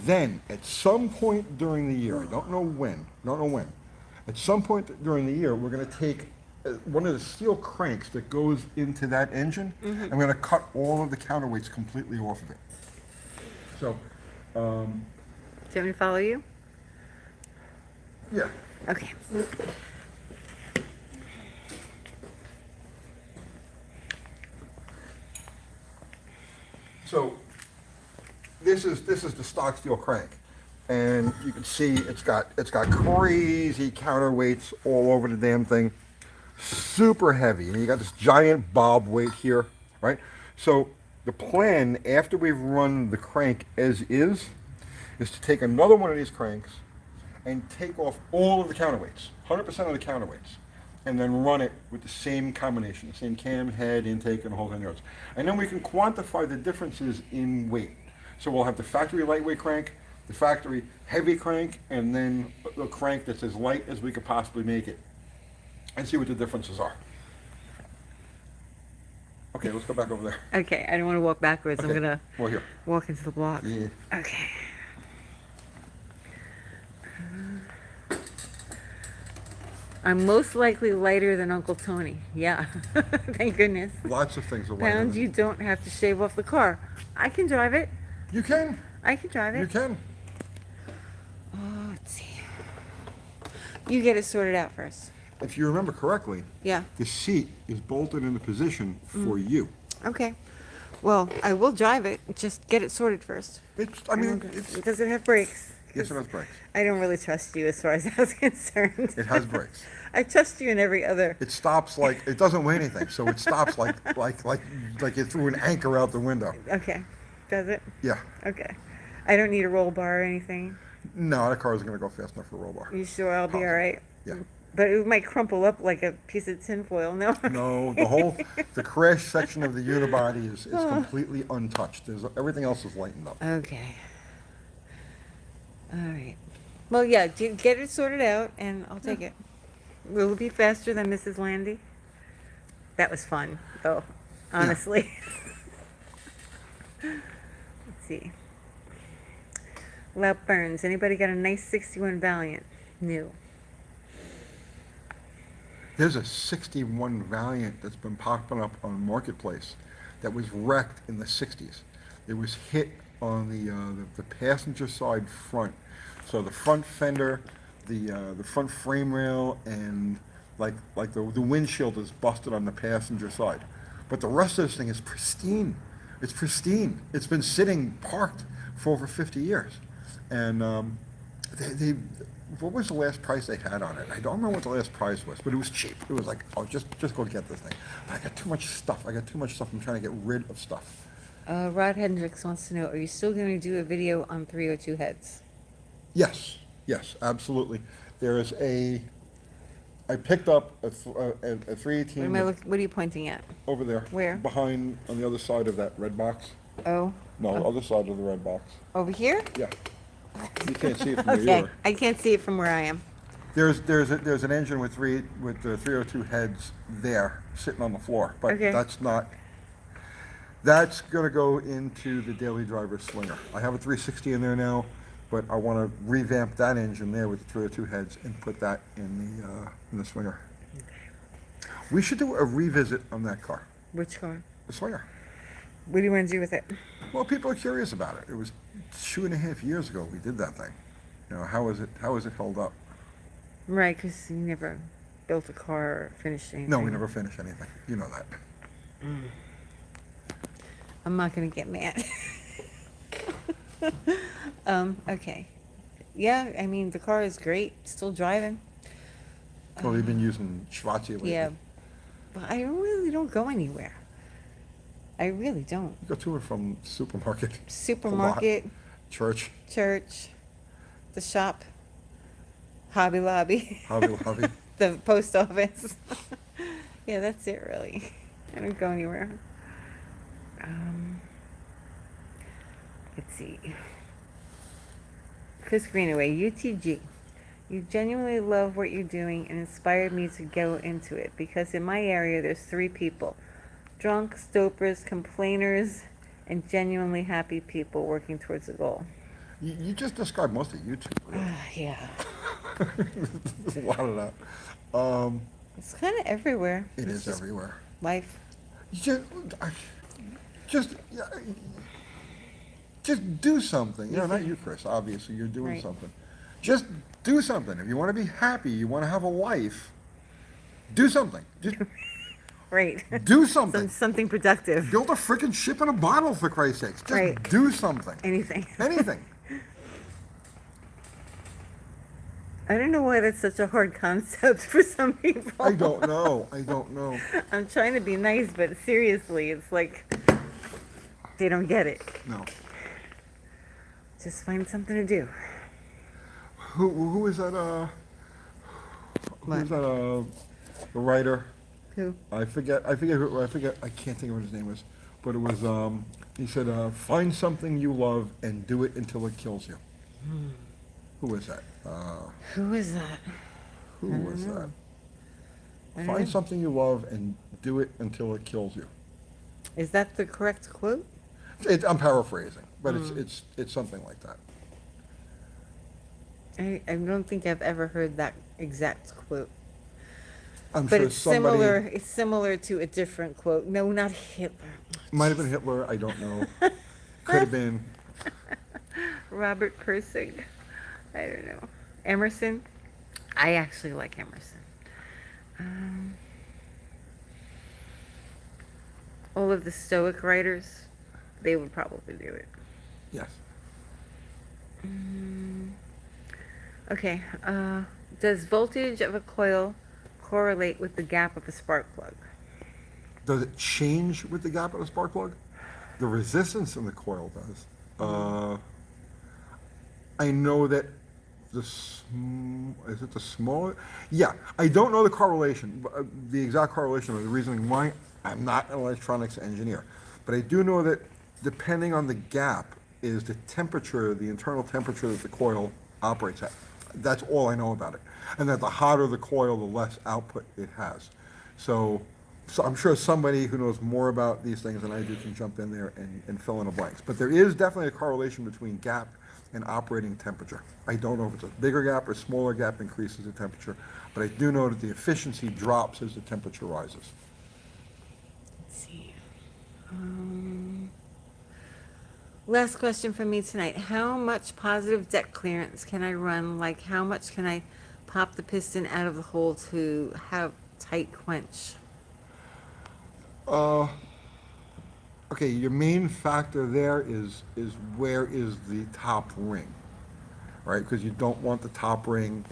Then, at some point during the year, I don't know when, at some point during the year, we're going to take one of the steel cranks that goes into that engine, and we're going to cut all of the counterweights completely off of it. So, Do you want me to follow you? yeah. Okay. So this is the stock steel crank, and you can see it's got crazy counterweights all over the damn thing, super heavy, and you got this giant bob weight here, right? So the plan after we've run the crank as is to take another one of these cranks and take off all of the counterweights, 100% of the counterweights, and then run it with the same combination, the same cam, head, intake, and the whole 10 yards. And then we can quantify the differences in weight. So we'll have the factory lightweight crank, the factory heavy crank, and then the crank that's as light as we could possibly make it, and see what the differences are. Okay, let's go back over there. Okay, I don't want to walk backwards. Okay, I'm gonna well, here. walk into the block. Yeah. Okay. I'm most likely lighter than Uncle Tony. Yeah. Thank goodness. Lots of things are lighter Pounds than- you don't have to shave off the car. I can drive it. You can. I can drive it. You can. Oh, let's see. You get it sorted out first. If you remember correctly, Yeah. the seat is bolted into position for you. Okay. Well, I will drive it. Just get it sorted first. I mean, it's, Does it have brakes? yes, it has brakes. I don't really trust you as far as that's concerned. It has brakes. I trust you in every other. It stops like, it doesn't weigh anything, so it stops like you threw an anchor out the window. Okay. Does it? Yeah. Okay. I don't need a roll bar or anything. No, that car isn't going to go fast enough for a roll bar. You sure I'll be all right? Yeah. But it might crumple up like a piece of tinfoil, no? No, the crash section of the unibody is completely untouched. Everything else is lightened up. Okay. All right. Well, yeah, get it sorted out, and I'll take it. Will it be faster than Mrs. Landy? That was fun, though, honestly. Let's see. Loud Burns. Anybody got a nice 61 Valiant? New. There's a 61 Valiant that's been popping up on Marketplace that was wrecked in the 60s. It was hit on the passenger side front. So the front fender, the front frame rail, and like the windshield is busted on the passenger side. But the rest of this thing is pristine. It's pristine. It's been sitting parked for over 50 years. And what was the last price they had on it? I don't remember what the last price was, but it was cheap. It was like, oh, just go get this thing. But I got too much stuff. I'm trying to get rid of stuff. Rod Hendricks wants to know, are you still going to do a video on 302 heads? Yes, absolutely. I picked up a 318 What are you pointing at? over there. Where? Behind, on the other side of that red box. Oh. No, the other side of the red box. Over here? Yeah. You can't see it from where you Okay. are. I can't see it from where I am. There's an engine with the 302 heads there, sitting on the floor, but Okay. that's not That's gonna go into the daily driver Slinger. I have a 360 in there now, but I wanna revamp that engine there with the 302 heads and put that in the Slinger. We should do a revisit on that car, Which car? the Slinger. What do you want to do with it? Well, people are curious about it. It was 2.5 years ago we did that thing. You know, how is it held up? Right, because you never built a car or finished anything. No, we never finished anything. You know that. I'm not going to get mad. Okay. Yeah, I mean, the car is great. Still driving. Well, we've been using Schwartzy lately. Yeah. But I really don't go anywhere. I really don't. You go to and from supermarket. Supermarket, Church, church, the shop, Hobby Lobby, Hobby. the post office. Yeah, that's it really. I don't go anywhere. Let's see. Chris Greenaway, UTG. You genuinely love what you're doing and inspired me to go into it because in my area there's 3 people. Drunk, stopers, complainers, and genuinely happy people working towards a goal. You just described most of YouTube. Really. Yeah. There's a lot of that. It's kind of everywhere. It It's is just everywhere. life. Just, just do something. You know, not you, Chris. Obviously, you're doing Right. something. Just do something. If you want to be happy, you want to have a life, do something. Just Right. do something. Something productive. Build a freaking ship in a bottle, for Christ's sakes. Just Right. do something. Anything. Anything. I don't know why that's such a hard concept for some people. I don't know. I don't know. I'm trying to be nice, but seriously, it's like they don't get it. No. Just find something to do. Who is that? Who is that? The writer. Who? I forget. I can't think of what his name was. But it was. He said, "Find something you love and do it until it kills you." Who was that? Who is that? Who I don't was know. that? I don't Find know. something you love and do it until it kills you. Is that the correct quote? I'm paraphrasing, but it's something like that. I don't think I've ever heard that exact quote. I'm But sure it's somebody similar. It's similar to a different quote. No, not Hitler. might have been Hitler. I don't know. Could have been. Robert Pirsig. I don't know. Emerson. I actually like Emerson. All of the Stoic writers, they would probably do it. Yes. Okay. Does voltage of a coil correlate with the gap of a spark plug? Does it change with the gap of the spark plug? The resistance in the coil does. I know that is it the smaller? Yeah, I don't know the correlation, the exact correlation or the reasoning why. I'm not an electronics engineer, but I do know that depending on the gap is the temperature, the internal temperature that the coil operates at. That's all I know about it. And that the hotter the coil, the less output it has. So I'm sure somebody who knows more about these things than I do can jump in there and fill in the blanks. But there is definitely a correlation between gap and operating temperature. I don't know if it's a bigger gap or smaller gap increases the temperature, but I do know that the efficiency drops as the temperature rises. Let's see. Last question for me tonight. How much positive deck clearance can I run? Like, how much can I pop the piston out of the hole to have tight quench? Okay, your main factor there is where is the top ring, right? Because you don't want the top ring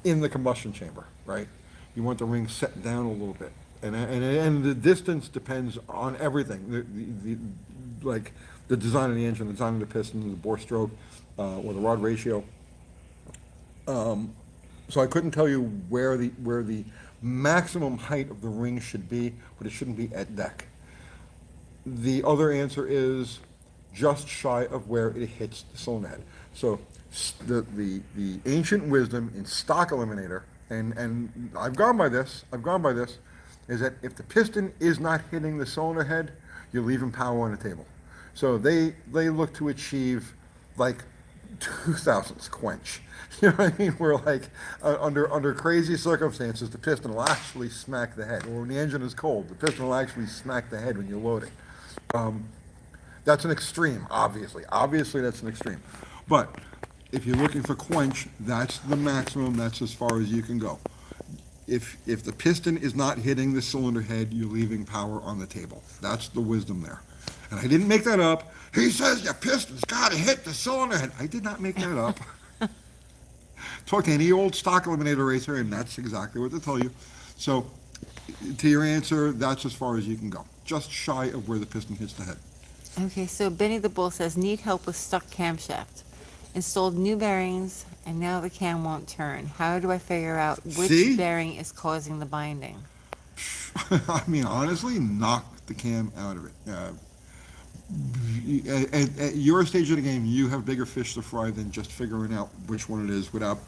in the combustion chamber, right? You want the ring set down a little bit. And the distance depends on everything, like the design of the engine, the design of the piston, the bore stroke, or the rod ratio. So I couldn't tell you where the maximum height of the ring should be, but it shouldn't be at deck. The other answer is just shy of where it hits the cylinder head. So the ancient wisdom in stock eliminator, and I've gone by this, is that if the piston is not hitting the cylinder head, you're leaving power on the table. So they look to achieve like 2,000ths quench. You know what I mean? Where like under crazy circumstances, the piston will actually smack the head. Or when the engine is cold, the piston will actually smack the head when you're loading. That's an extreme, obviously. Obviously, that's an extreme. But if you're looking for quench, that's the maximum. That's as far as you can go. If the piston is not hitting the cylinder head, you're leaving power on the table. That's the wisdom there. And I didn't make that up. He says your piston's got to hit the cylinder head. I did not make that up. Talk to any old stock eliminator racer, and that's exactly what they tell you. So, to your answer, that's as far as you can go. Just shy of where the piston hits the head. Okay, so Benny the Bull says, need help with stuck camshaft. Installed new bearings, and now the cam won't turn. How do I figure out which See? bearing is causing the binding? I mean, honestly, knock the cam out of it. At your stage of the game, you have bigger fish to fry than just figuring out which one it is without,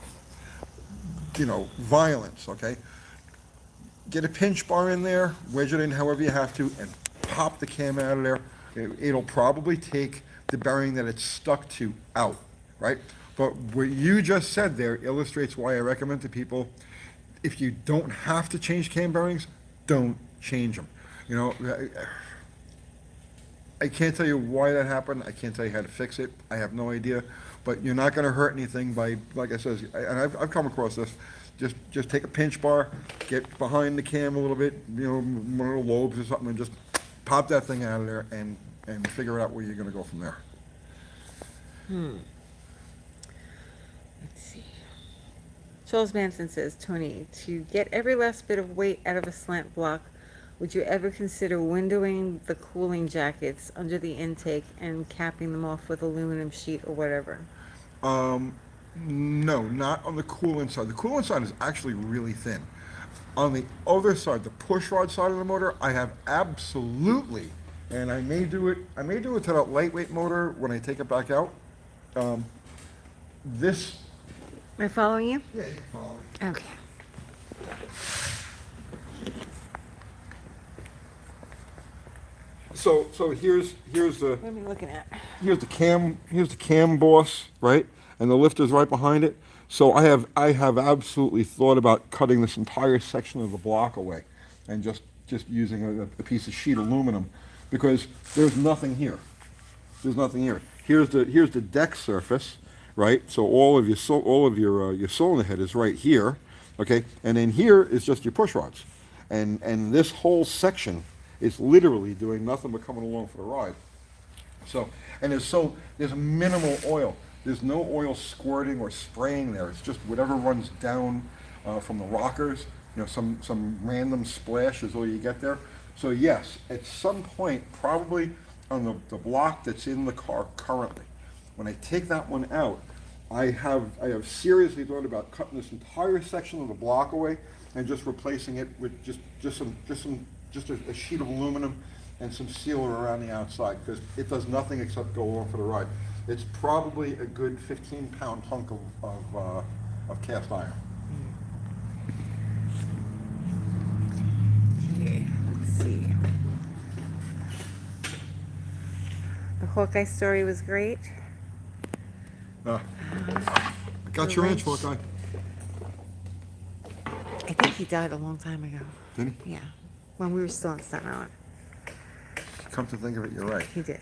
violence, okay? Get a pinch bar in there, wedge it in however you have to, and pop the cam out of there. It'll probably take the bearing that it's stuck to out, right? But what you just said there illustrates why I recommend to people, if you don't have to change cam bearings, don't change them. I can't tell you why that happened. I can't tell you how to fix it. I have no idea. But you're not going to hurt anything by, like I said, and I've come across this. Just take a pinch bar, get behind the cam a little bit, one of the lobes or something, and just pop that thing out of there and figure out where you're going to go from there. Let's see. Charles Manson says, Tony, to get every last bit of weight out of a slant block, would you ever consider windowing the cooling jackets under the intake and capping them off with aluminum sheet or whatever? No, not on the coolant side. The coolant side is actually really thin. On the other side, the push rod side of the motor, I have absolutely, and I may do it to that lightweight motor when I take it back out. This. Am I following you? Yeah, you can follow me. Okay. So here's the. What am I looking at? Here's the cam boss, right? And the lifter's right behind it. So I have absolutely thought about cutting this entire section of the block away and just using a piece of sheet aluminum, because there's nothing here. There's nothing here. Here's the deck surface, right? So all of your cylinder head is right here, okay? And then here is just your push rods. And this whole section is literally doing nothing but coming along for the ride. So, and there's minimal oil. There's no oil squirting or spraying there. It's just whatever runs down from the rockers. Some random splash is all you get there. So yes, at some point, probably on the block that's in the car currently, when I take that one out, I have seriously thought about cutting this entire section of the block away and just replacing it with just a sheet of aluminum and some sealer around the outside, because it does nothing except go along for the ride. It's probably a good 15-pound hunk of cast iron. Okay, let's see. The Hawkeye story was great. I got your answer, Hawkeye. I think he died a long time ago. Didn't Yeah, when we were still in Staten Island. he? Come to think of it, you're right. He did.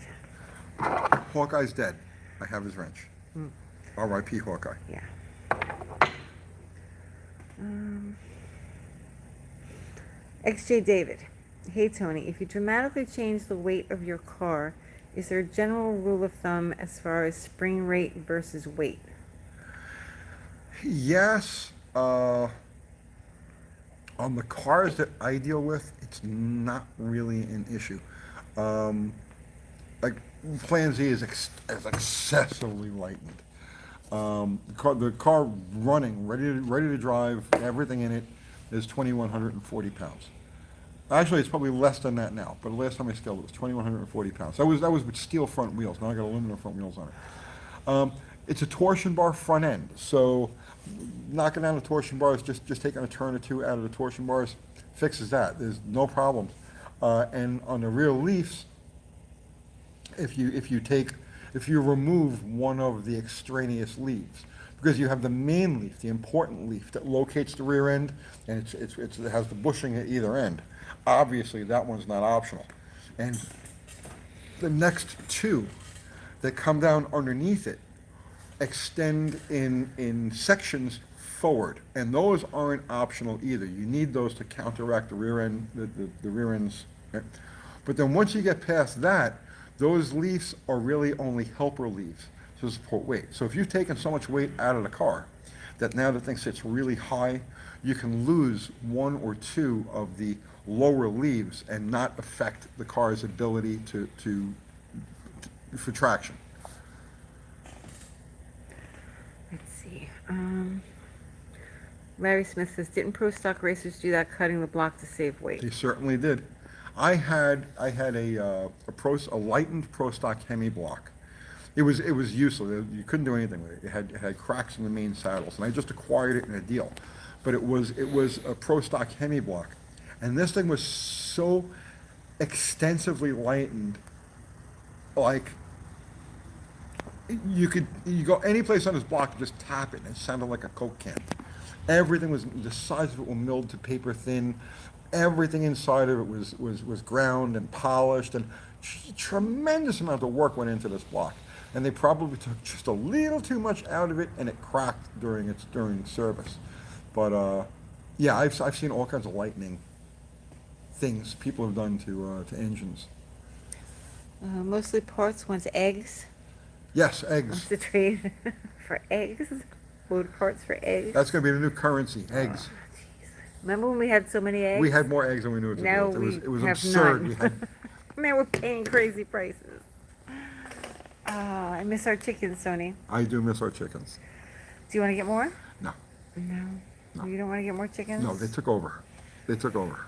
Hawkeye's dead. I have his wrench. R.I.P. Hawkeye. Yeah. XJ David. Hey Tony, if you dramatically change the weight of your car, is there a general rule of thumb as far as spring rate versus weight? Yes. On the cars that I deal with, it's not really an issue. Like Plan Z is excessively lightened. The car running, ready to drive, everything in it, is 2,140 pounds. Actually, it's probably less than that now, but the last time I scaled it was 2,140 pounds. That was with steel front wheels. Now I got aluminum front wheels on it. It's a torsion bar front end, so knocking down the torsion bars, just taking a turn or two out of the torsion bars, fixes that. There's no problems. And on the rear leafs, if you remove one of the extraneous leaves, because you have the main leaf, the important leaf that locates the rear end, and it has the bushing at either end. Obviously, that one's not optional. And the next two that come down underneath it extend in sections forward, and those aren't optional either. You need those to counteract the rear end, the rear ends. Right? But then once you get past that, those leaves are really only helper leaves to support weight. So if you've taken so much weight out of the car that now the thing sits really high, you can lose one or two of the lower leaves and not affect the car's ability for traction. Let's see. Larry Smith says, didn't pro stock racers do that, cutting the block to save weight? They certainly did. I had a lightened pro stock Hemi block. It was useless. You couldn't do anything with it. It had cracks in the main saddles, and I just acquired it in a deal. But it was a pro stock Hemi block, and this thing was so extensively lightened, like you go any place on this block and just tap it, and it sounded like a Coke can. Everything was, the sides of it were milled to paper thin. Everything inside of it was ground and polished, and tremendous amount of work went into this block. And they probably took just a little too much out of it, and it cracked during service. But yeah, I've seen all kinds of lightning things people have done to engines. Mostly parts wants eggs. Yes, Wants eggs. to trade for eggs. Load parts for eggs. That's going to be the new currency, eggs. Remember when we had so many eggs? We had more eggs than we knew what to Now do with. we It was have absurd. none. We had, Man, we're paying crazy prices. I miss our chickens, Sony. I do miss our chickens. Do you want to get more? No, No. No. You don't want to get more chickens? no, they took over. They took over.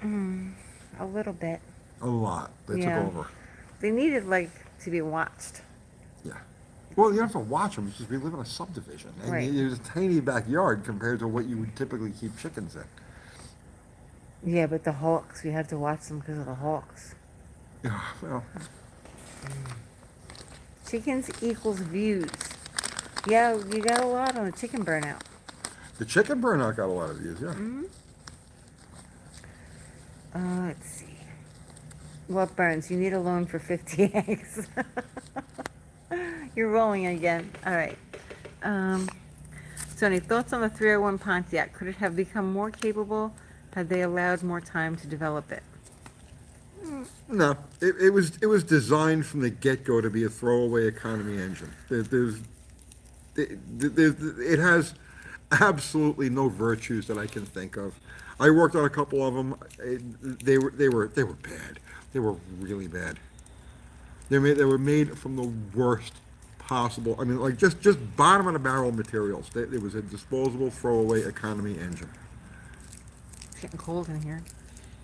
A little bit. A lot. They Yeah. took over. They needed, like, to be watched. Yeah. Well, you don't have to watch them, it's just we live in a subdivision. And Right. there's a tiny backyard compared to what you would typically keep chickens in. Yeah, but the hawks, we had to watch them because of the hawks. Yeah, well, Chickens equals views. Yeah, you got a lot on the chicken burnout. the chicken burnout got a lot of views, yeah. Let's see. What burns? You need a loan for 50 eggs. You're rolling again. All right. Sony, thoughts on the 301 Pontiac? Could it have become more capable had they allowed more time to develop it? No, it was designed from the get-go to be a throwaway economy engine. It has absolutely no virtues that I can think of. I worked on a couple of them. They were bad. They were really bad. They were made from the worst possible. I mean, like just bottom of the barrel materials. It was a disposable throwaway economy engine. It's getting cold in here.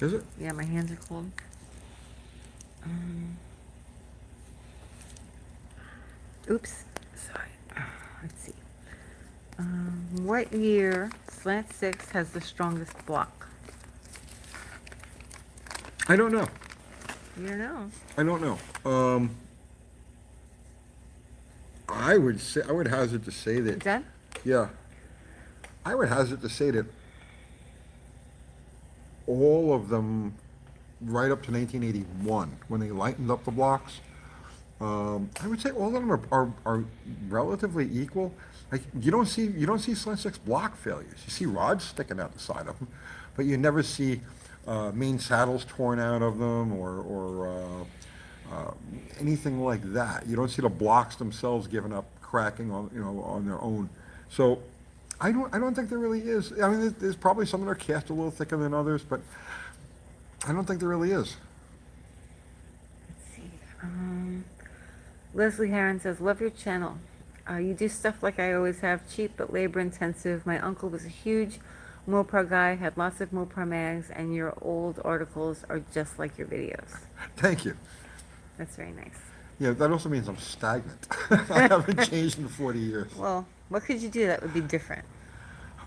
Is it? Yeah, my hands are cold. Oops. Sorry. Let's see. What year Slant 6 has the strongest block? I don't know. You don't know. I don't know. I would hazard to say You that. done? Yeah. I would hazard to say that all of them, right up to 1981, when they lightened up the blocks, I would say all of them are relatively equal. Like you don't see Slant 6 block failures. You see rods sticking out the side of them, but you never see main saddles torn out of them or anything like that. You don't see the blocks themselves giving up cracking on their own. So I don't think there really is. I mean, there's probably some that are cast a little thicker than others, but I don't think there really is. Let's see. Leslie Heron says, love your channel. You do stuff like I always have, cheap but labor intensive. My uncle was a huge Mopar guy, had lots of Mopar mags, and your old articles are just like your videos. Thank you. That's very nice. Yeah, that also means I'm stagnant. I haven't changed in 40 years. Well, what could you do that would be different?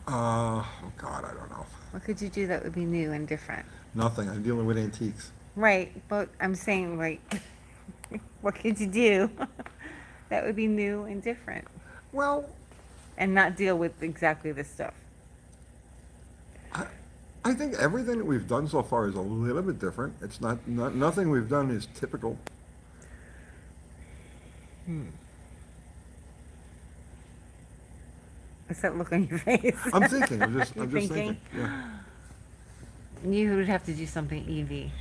Oh God, I don't know. What could you do that would be new and different? Nothing. I'm dealing with antiques. Right, but I'm saying, like, What could you do that would be new and different Well, and not deal with exactly this stuff? I, I think everything that we've done so far is a little bit different. It's not nothing we've done is typical. What's that look on your face? I'm thinking. I'm You just thinking? thinking. Yeah. You would have to do something EV.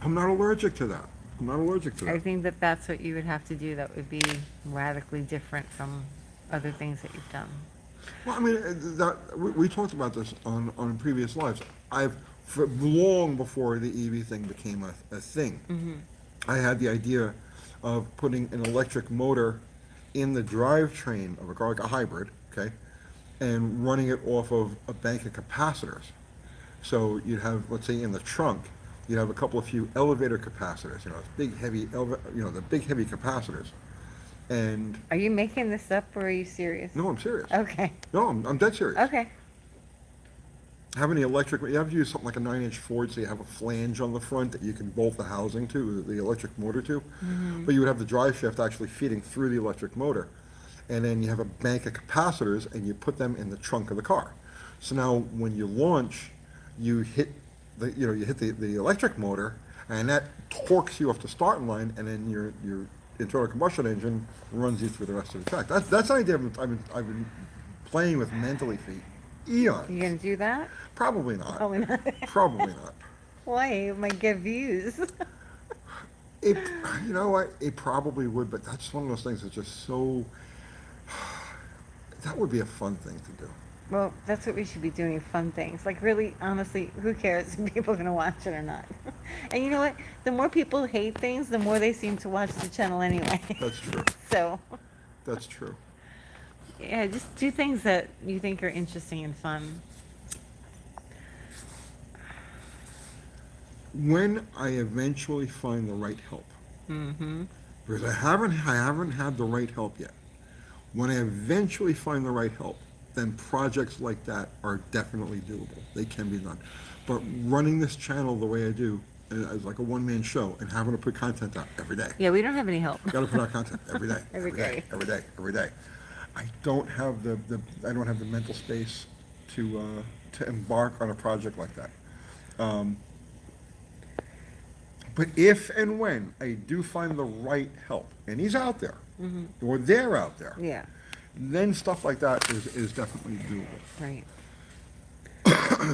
I'm not allergic to that. I'm not allergic to I that. think that that's what you would have to do. That would be radically different from other things that you've done. Well, I mean, we talked about this on previous lives. For long before the EV thing became a thing, I had the idea of putting an electric motor in the drivetrain of a car, like a hybrid, okay, and running it off of a bank of capacitors. So you'd have, let's say, in the trunk, you'd have a couple of few elevator capacitors, big heavy, the big heavy capacitors. And Are you making this up or are you serious? no, I'm serious. Okay. No, I'm dead serious. Okay. Having the electric, you have to use something like a 9-inch Ford, so you have a flange on the front that you can bolt the housing to, the electric motor to. But you would have the drive shaft actually feeding through the electric motor. And then you have a bank of capacitors, and you put them in the trunk of the car. So now, when you launch, you hit the electric motor, and that torques you off the starting line, and then your internal combustion engine runs you through the rest of the track. That's an idea I've been playing with mentally for eons. You gonna do that? Probably not. Probably not. Probably not. Why? It might get views. It, you know what? It probably would, but that's one of those things that's just so. That would be a fun thing to do. Well, that's what we should be doing, fun things. Like, really, honestly, who cares if people are going to watch it or not? And you know what? The more people hate things, the more they seem to watch the channel anyway. That's true. So, That's true. yeah, just do things that you think are interesting and fun. When I eventually find the right help, because I haven't had the right help yet. When I eventually find the right help, then projects like that are definitely doable. They can be done. But running this channel the way I do, as like a one-man show, and having to put content out every day. Yeah, we don't have any help. Got to put out content every day. Every day. Every day. Every day. I don't have the mental space to embark on a project like that. But if and when I do find the right help, and he's out there, or they're out there, Yeah, then stuff like that is definitely doable. right.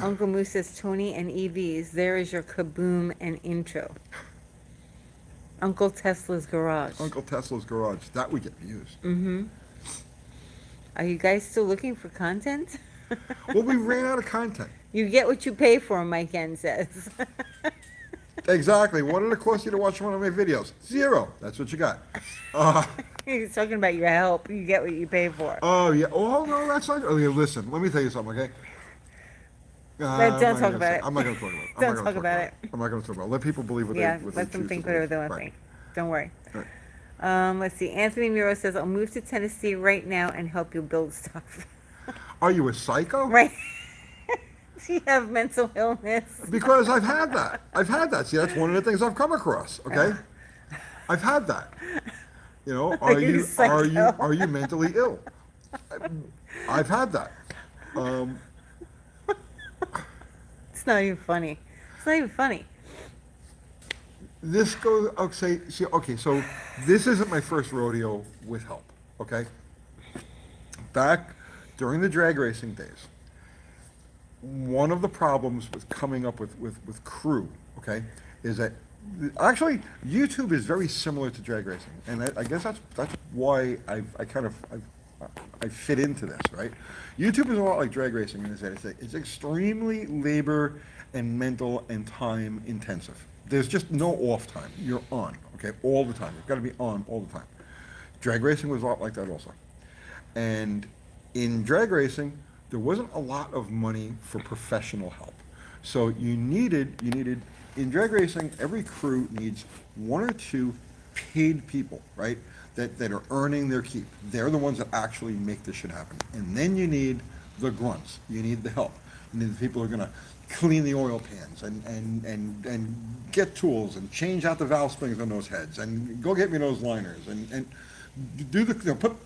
Uncle Moose says, Tony and EVs, there is your kaboom and intro. Uncle Tesla's garage. Uncle Tesla's garage, that would get views. Are you guys still looking for content? Well, we ran out of content. You get what you pay for, Mike N says. Exactly. What did it cost you to watch one of my videos? 0. That's what you got. He's talking about your help. You get what you pay for. Oh, yeah. Oh, no, that's not. Okay, listen, let me tell you something, okay? Don't talk about it. I'm not going to talk about it. Don't talk about it. I'm not going to talk about it. Let people believe what Yeah, they let them choose think to whatever believe. they want to Right. think. Don't worry. Right. Let's see. Anthony Miro says, I'll move to Tennessee right now and help you build stuff. Are you a psycho? Right. Do you have mental illness? Because I've had that. I've had that. See, that's one of the things I've come across. Okay, I've had that. You know, Are you psycho? are you mentally ill? I've had that. It's not even funny. It's not even funny. This goes. Okay, see, okay. So this isn't my first rodeo with help. Okay. Back during the drag racing days, one of the problems with coming up with crew, okay, is that actually YouTube is very similar to drag racing, and I guess that's why I fit into this, right? YouTube is a lot like drag racing in that it's extremely labor and mental and time intensive. There's just no off time. You're on, okay, all the time. You've got to be on all the time. Drag racing was a lot like that also. And in drag racing, there wasn't a lot of money for professional help. So you needed in drag racing, every crew needs 1 or 2 paid people, right? That are earning their keep. They're the ones that actually make this shit happen. And then you need the grunts. You need the help. You need the people who are gonna clean the oil pans and get tools and change out the valve springs on those heads and go get me those liners and do the,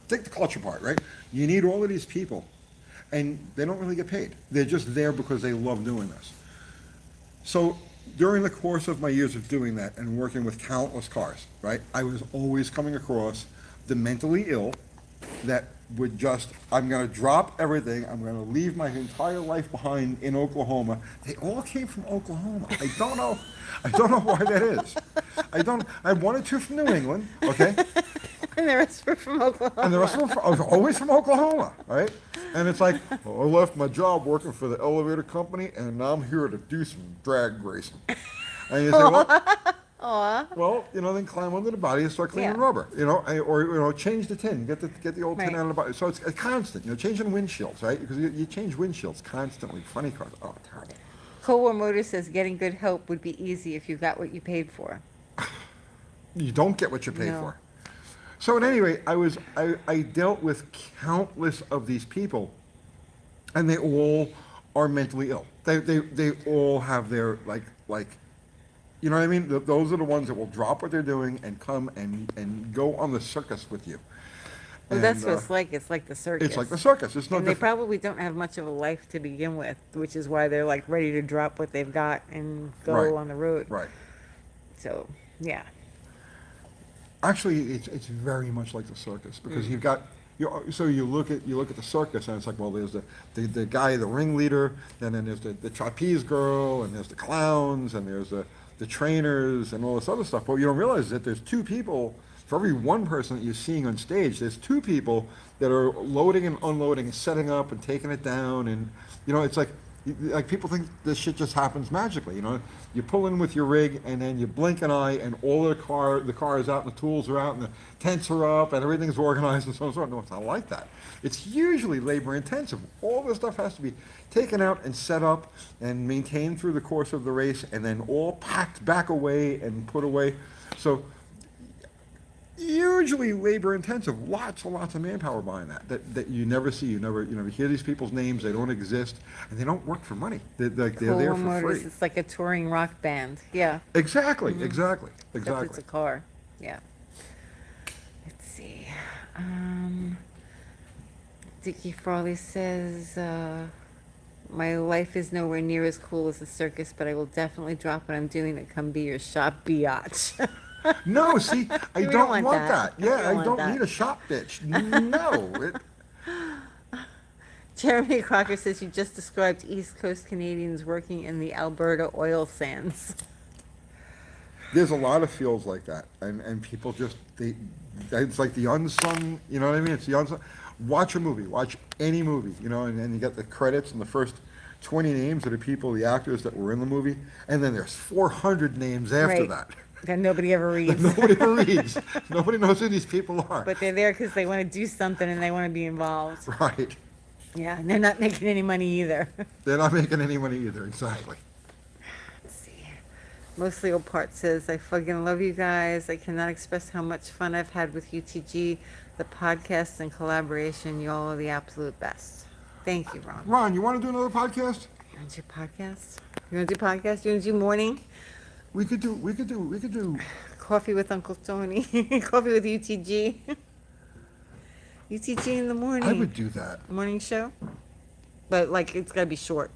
take the clutch apart, right? You need all of these people, and they don't really get paid. They're just there because they love doing this. So during the course of my years of doing that and working with countless cars, right, I was always coming across the mentally ill that would just, I'm going to drop everything, I'm going to leave my entire life behind in Oklahoma. They all came from Oklahoma. I don't know why that is. I have one or two from New England, okay? And the rest were from Oklahoma. And the rest of them are always from Oklahoma, right? And it's like, well, I left my job working for the elevator company, and now I'm here to do some drag racing. And you say, well, then climb under the body and start cleaning Yeah. rubber, or change the tin, get the old tin Right. out of the body. So it's a constant, changing windshields, right? Because you change windshields constantly. Funny cars, oh, terrible. Cold War Motor says getting good help would be easy if you got what you paid for. You don't get what you pay No. for. So at any rate, I dealt with countless of these people, and they all are mentally ill. They all have their like, you know what I mean? Those are the ones that will drop what they're doing and come and go on the circus with you. Well, And, that's what it's like. It's like the circus. It's like the circus. It's no And they different. probably don't have much of a life to begin with, which is why they're like ready to drop what they've got and go Right. on the road. Right. So, yeah. Actually, it's very much like the circus because you've got so you look at the circus and it's like, well, there's the guy, the ringleader, and then there's the trapeze girl, and there's the clowns, and there's the trainers and all this other stuff. But you don't realize that there's two people for every one person that you're seeing on stage. There's two people that are loading and unloading and setting up and taking it down, and it's like people think this shit just happens magically. You pull in with your rig and then you blink an eye and all the car is out and the tools are out and the tents are up and everything's organized and so on and so on. No, it's not like that. It's hugely labor intensive. All this stuff has to be taken out and set up and maintained through the course of the race and then all packed back away and put away. So hugely labor intensive, lots and lots of manpower behind that you never see. You never hear these people's names. They don't exist, and they don't work for money. They're there Cold War for Motors, free. it's like a touring rock band. Yeah. Exactly. Except it's a car. Yeah. Let's see. Dickie Farley says, my life is nowhere near as cool as the circus, but I will definitely drop what I'm doing to come be your shop biatch. No, see, I We don't don't want want that. that. We Yeah, don't I want don't that. need a shop bitch. No. Jeremy Crocker says you just described East Coast Canadians working in the Alberta oil sands. There's a lot of fields like that, and people just it's like the unsung. You know what I mean? It's the unsung. Watch a movie. Watch any movie. And you get the credits and the first 20 names of the people, the actors that were in the movie, and then there's 400 names after Right. that. That nobody ever reads. Nobody ever reads. Nobody knows who these people are. But they're there because they want to do something and they want to be involved. Right. Yeah, and they're not making any money either. They're not making any money either. Exactly. Let's see. Mostly Old Part says, I fucking love you guys. I cannot express how much fun I've had with UTG, the podcast and collaboration. You all are the absolute best. Thank you, Ron. Ron, you want to do another podcast? You want to do podcast? You want to do podcast? You want to do morning? We could do. Coffee with Uncle Tony. Coffee with UTG. UTG in the morning. I would do that. Morning show. But like it's gotta be short.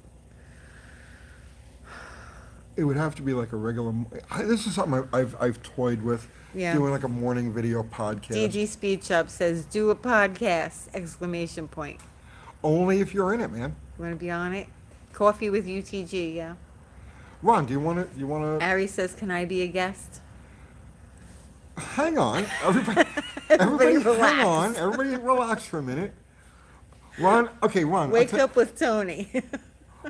It would have to be like a regular. This is something I've toyed with. Yeah. Doing like a morning video podcast. DG Speed Shop says, do a podcast! Exclamation point. Only if you're in it, man. You wanna be on it? Coffee with UTG, yeah. Ron, do you want to? Ari says, can I be a guest? Hang on, everybody. Everybody hang relax. on. Everybody, relax for a minute. Ron, okay, Ron. Wake up with Tony.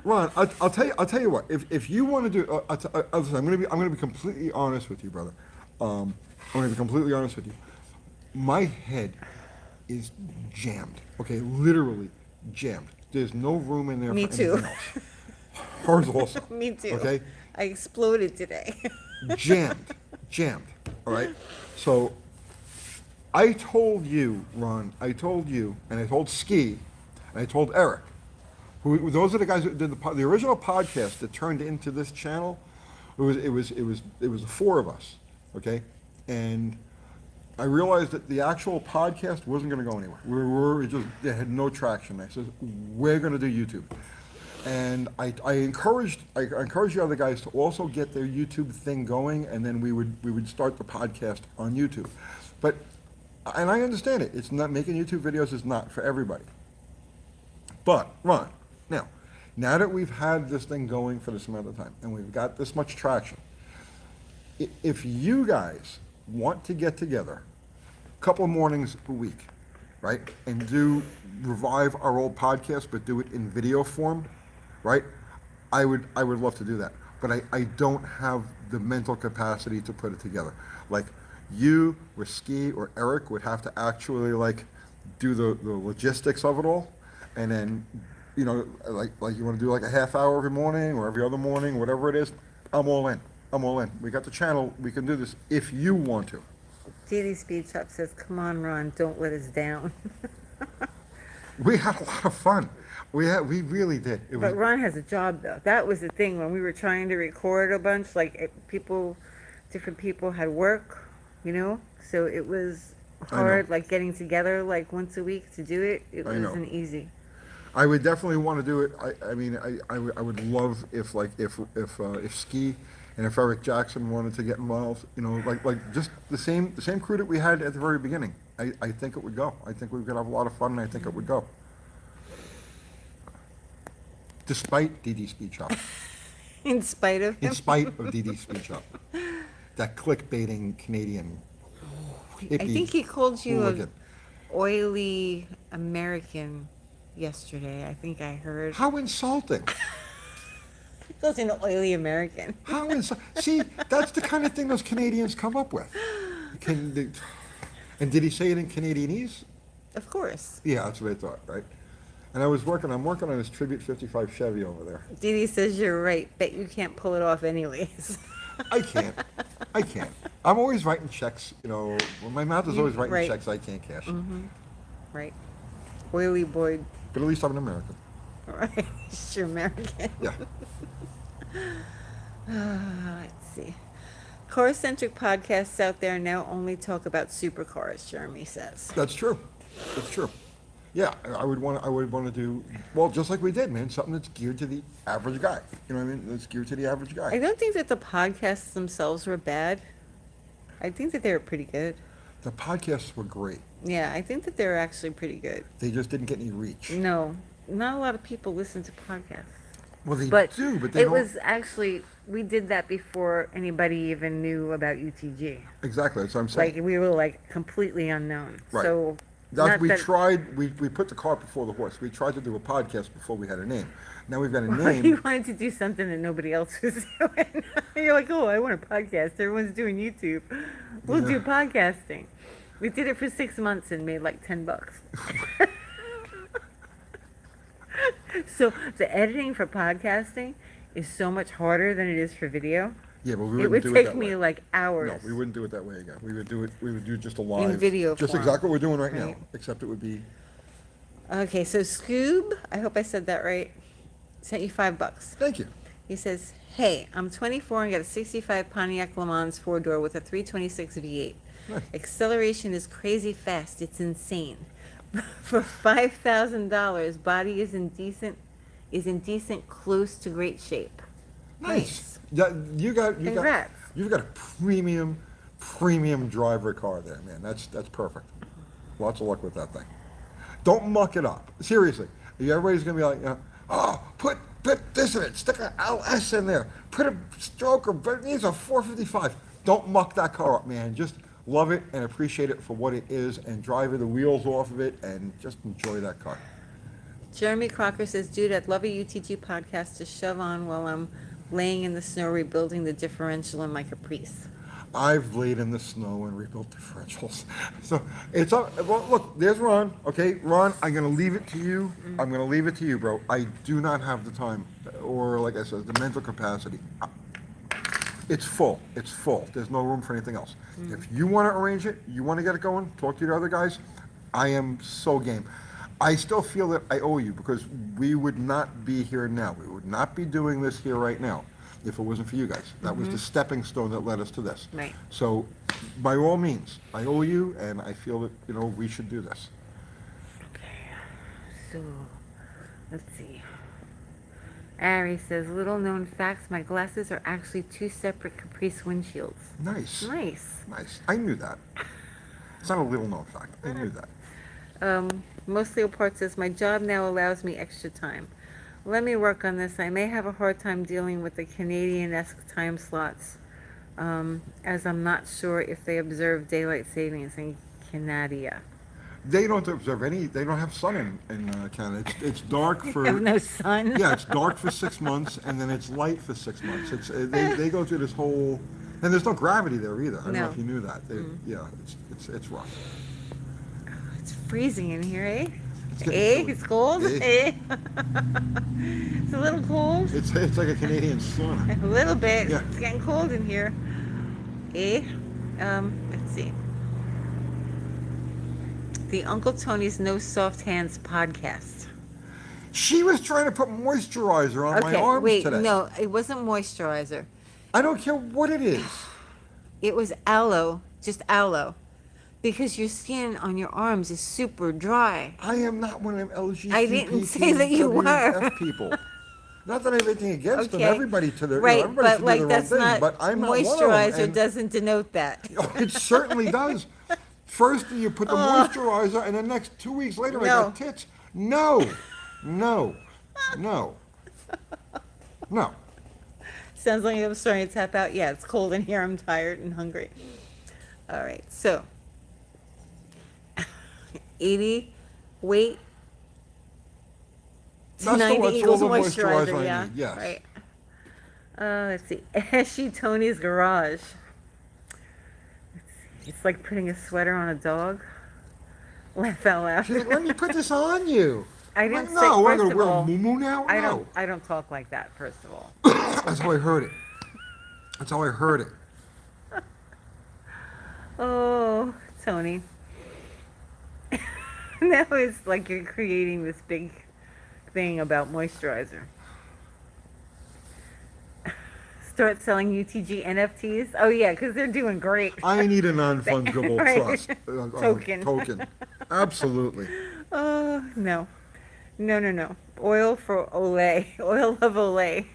Ron, I'll tell you. I'll tell you what. If you want to do, listen, I'm gonna be completely honest with you, brother. I'm gonna be completely honest with you. My head is jammed. Okay, literally jammed. There's no room in there Me for too. anything else. Hers also. Me too. Okay, I exploded today. jammed. All right. So I told you, Ron. I told you, and I told Ski, and I told Eric. Those are the guys that did the original podcast that turned into this channel. It was the four of us, okay, and I realized that the actual podcast wasn't going to go anywhere. They had no traction. I said, we're going to do YouTube. And I encouraged the other guys to also get their YouTube thing going, and then we would start the podcast on YouTube. And I understand it. It's not, making YouTube videos is not for everybody. But, Ron, now that we've had this thing going for this amount of time, and we've got this much traction, if you guys want to get together a couple of mornings a week, right, and revive our old podcast, but do it in video form, right, I would love to do that. But I don't have the mental capacity to put it together. Like, you or Ski or Eric would have to actually, like, do the logistics of it all, and then, like you want to do like a half hour every morning or every other morning, whatever it is, I'm all in. We got the channel. We can do this if you want to. Dee Speed Shop says, come on, Ron, don't let us down. We had a lot of fun. We really did. But Ron has a job, though. That was the thing when we were trying to record a bunch, like different people had work, so it was hard, like getting together like once a week to do it. It wasn't easy. I would definitely want to do it. I would love if Ski and if Eric Jackson wanted to get involved, like just the same crew that we had at the very beginning. I think it would go. I think we could have a lot of fun, and I think it would go. Despite Dee Speed Shop. In spite of him? In spite of Dee Speed Shop. That clickbaiting Canadian hippie I think he called you hooligan. an oily American yesterday. I think I heard. How insulting. He calls you an oily American. How See, that's the kind of thing those Canadians come up with. And did he say it in Canadianese? Of course. Yeah, that's what I thought, right? And I'm working on this Tribute 55 Chevy over there. Dee says you're right. Bet you can't pull it off anyways. I can't. I'm always writing checks, my mouth is always writing right. checks I can't cash. Mm-hmm. Right. Oily boy. But at least I'm an American. Right. You're American. Yeah. Let's see. Car-centric podcasts out there now only talk about supercars, Jeremy says. That's true. Yeah, I would want to do, well, just like we did, man, something that's geared to the average guy. You know what I mean? That's geared to the average guy. I don't think that the podcasts themselves were bad. I think that they were pretty good. The podcasts were great. Yeah, I think that they were actually pretty good. They just didn't get any reach. No, not a lot of people listen to podcasts. Well, they But do, but they it don't. was actually, we did that before anybody even knew about UTG. Exactly, that's what I'm saying. Like, we were like completely unknown. Right. So, We put the cart before the horse. We tried to do a podcast before we had a name. Now we've got a You name. wanted to do something that nobody else was doing. You're like, oh, I want a podcast. Everyone's doing YouTube. We'll do podcasting. We did it for 6 months and made like $10. So the editing for podcasting is so much harder than it is for video. Yeah, but we It wouldn't would do it take that me way. like hours. No, we wouldn't do it that way again. We would do just a live. In video Just form. exactly what we're doing right now, Right. except it would be, Okay, so Scoob, I hope I said that right, sent you $5. thank you. He says, hey, I'm 24 and got a 65 Pontiac Le Mans 4-door with a 326 V8. Nice. Acceleration is crazy fast. It's insane. For $5,000, body is in decent, close to great shape. Nice. Yeah, you've got Congrats. a premium driver car there, man. That's perfect. Lots of luck with that thing. Don't muck it up. Seriously. Everybody's gonna be like, oh, put this in it. Stick an LS in there. Put a stroker. But it needs a 455. Don't muck that car up, man. Just love it and appreciate it for what it is, and drive the wheels off of it, and just enjoy that car. Jeremy Crocker says, dude, I'd love a UTG podcast to shove on while I'm laying in the snow rebuilding the differential in my Caprice. I've laid in the snow and rebuilt differentials. So it's up. Well, look, there's Ron. Okay, Ron, I'm going to leave it to you. I'm going to leave it to you, bro. I do not have the time or, like I said, the mental capacity. It's full. It's full. There's no room for anything else. If you want to arrange it, you want to get it going, talk to your other guys, I am so game. I still feel that I owe you because we would not be here now. We would not be doing this here right now if it wasn't for you guys. That was the stepping stone that led us to this. Right. So, by all means, I owe you, and I feel that, we should do this. Okay. So, let's see. Ari says, little known facts, my glasses are actually 2 separate Caprice windshields. Nice. Nice. Nice. I knew that. It's not a little known fact. I knew that. Mostly Leopard says, my job now allows me extra time. Let me work on this. I may have a hard time dealing with the Canadian-esque time slots, as I'm not sure if they observe daylight savings in Canada. They don't observe they don't have sun in Canada. It's dark for... Have no sun? Yeah, it's dark for 6 months, and then it's light for 6 months. They go through this whole... And there's no gravity there either. I don't know No. if you knew that. Yeah, it's rough. It's freezing in here, eh? getting Eh? chilly. It's cold? Eh? Eh? It's a little cold. It's like a Canadian sauna. A little bit. Yeah. It's getting cold in here. Eh? Let's see. The Uncle Tony's No Soft Hands podcast. She was trying to put moisturizer on my arms wait, today. no, it wasn't moisturizer. I don't care what it is. It was aloe, just aloe. Because your skin on your arms is super dry. I am not one of them LGBT I didn't say that you were. people. Not that I have anything against them. Okay. Everybody to their Right, everybody but should like do their own that's thing, not, but I'm not one of them. moisturizer And- doesn't denote that. Oh, it certainly does. First you put the moisturizer, and the next 2 weeks later I No. got tits. No, no. Sounds like I'm starting to tap out. Yeah, it's cold in here. I'm tired and hungry. All right, so 80 weight to That's 90 that's equals all the moisturizer. I Yeah, need, yes. right. Let's see. Ashy Tony's garage. Let's see. It's like putting a sweater on a dog. Laugh out loud. She's like, let me put this on you. I didn't Like, say. no, we're First gonna of wear all, a muumuu now. No. I don't talk like that. First of all. That's how I heard it. That's how I heard it. Oh, Tony. Now it's like you're creating this big thing about moisturizer. Start selling UTG NFTs? Oh, yeah, because they're doing great. I need a non-fungible Right. trust Token. token. Absolutely. Oh, no. No. Oil for Olay. Oil of Olay.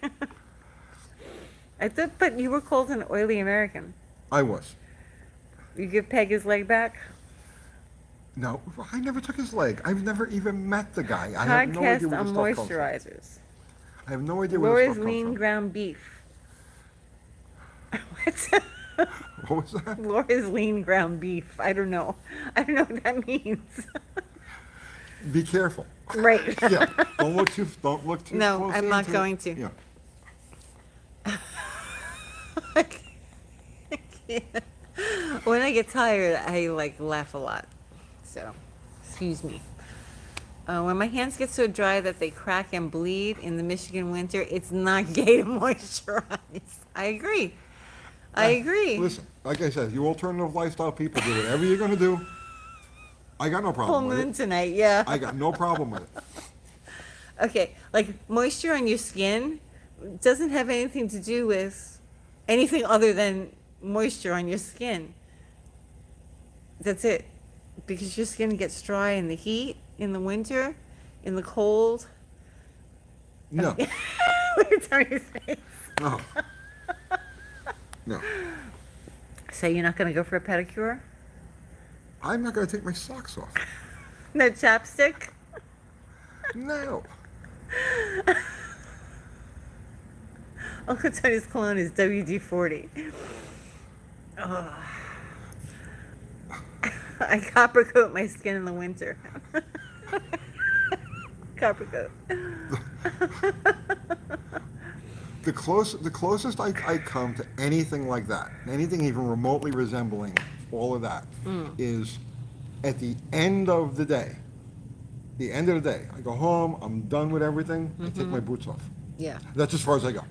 I thought, but you were called an oily American. I was. You give Peg his leg back? No, I never took his leg. I've never even met the guy. I have no idea Podcast where on the stuff comes from. moisturizers. I have no idea where the Laura's stuff comes lean from. ground beef. What? What was that? Laura's lean ground beef. I don't know what that means. Be careful. Right. Yeah. Don't look too No, closely I'm not into it. going to. Yeah. I can't. When I get tired, I laugh a lot. So, excuse me. When my hands get so dry that they crack and bleed in the Michigan winter, it's not gay to moisturize. I agree. Listen, like I said, you alternative lifestyle people do whatever you're gonna do. I got no Full problem with moon it. tonight, yeah. I got no problem with it. Okay, moisture on your skin doesn't have anything to do with anything other than moisture on your skin. That's it. Because your skin gets dry in the heat, in the winter, in the cold. No, Look at Tony's face. no, no. So you're not going to go for a pedicure? I'm not gonna take my socks off. No chapstick? No. Uncle Tony's cologne is WD-40. Oh. I copper coat my skin in the winter. Copper coat. The closest I come to anything like that, anything even remotely resembling all of that, is at the end of the day. The end of the day, I go home, I'm done with everything, I take my boots off. Yeah. That's as far as I go.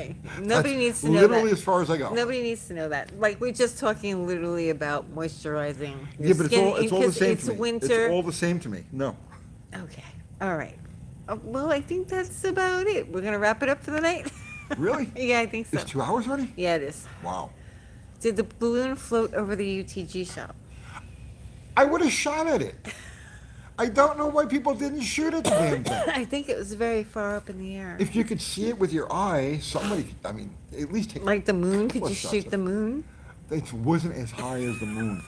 Okay. Nobody That's needs to know literally that. as far as I go. Nobody needs to know that. Like, we're just talking literally about moisturizing your Yeah, but skin it's all the because same it's to me. winter. It's all the same to me. No. Okay. All right. Well, I think that's about it. We're going to wrap it up for the night. Really? Yeah, I think so. It's 2 hours already? Yeah, it is. Wow. Did the balloon float over the UTG shop? I would have shot at it. I don't know why people didn't shoot at the damn thing. I think it was very far up in the air. If you could see it with your eye, somebody, I mean, at least take. Like the moon? Could Plus you shots shoot of- the moon? It wasn't as high as the moon.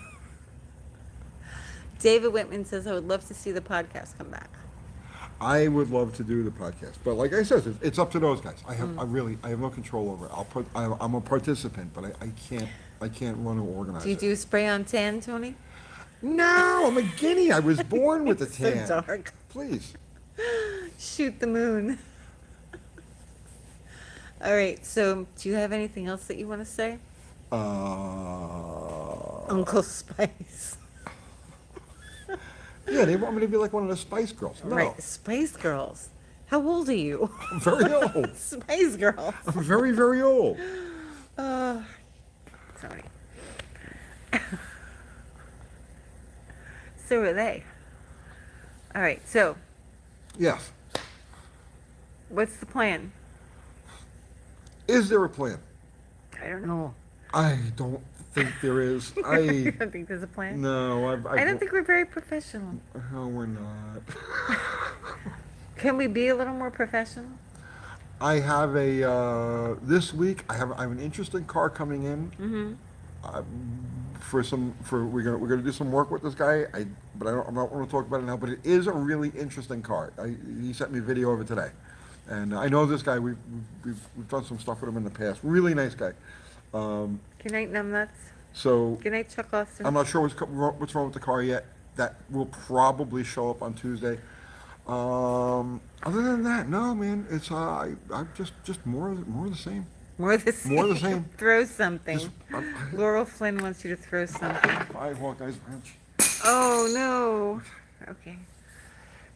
David Whitman says, I would love to see the podcast come back. I would love to do the podcast, but like I said, it's up to those guys. I Mm. have no control over it. I'm a participant, but I can't run or organize Do you it. do spray on tan, Tony? No, I'm a guinea. I was born with the So tan. dark. Please. Shoot the moon. All right, so do you have anything else that you want to say? Uncle Spice. Yeah, they want me to be like one of the Spice Girls. No, Right, Spice Girls. How old are you? I'm very old. Spice Girls. I'm very, very old. Sorry. So are they. All right, so Yes. what's the plan? Is there a plan? I don't know. I don't think there is. You I don't think there's a plan? no. I don't think we're very professional. No, we're not. Can we be a little more professional? I have this week. I have an interesting car coming in. Mm-hmm. We're gonna do some work with this guy. But I'm not want to talk about it now. But it is a really interesting car. He sent me a video of it today, and I know this guy. We've done some stuff with him in the past. Really nice guy. Good night, numbnuts. So Good night, Chuck Austin. I'm not sure what's wrong with the car yet. That will probably show up on Tuesday. Other than that, no, man. It's I'm just more of the same. More the same. More the same. Throw something. Just, Laurel Flynn wants you to throw something. Five Hawkeyes Ranch. Oh, no. Okay.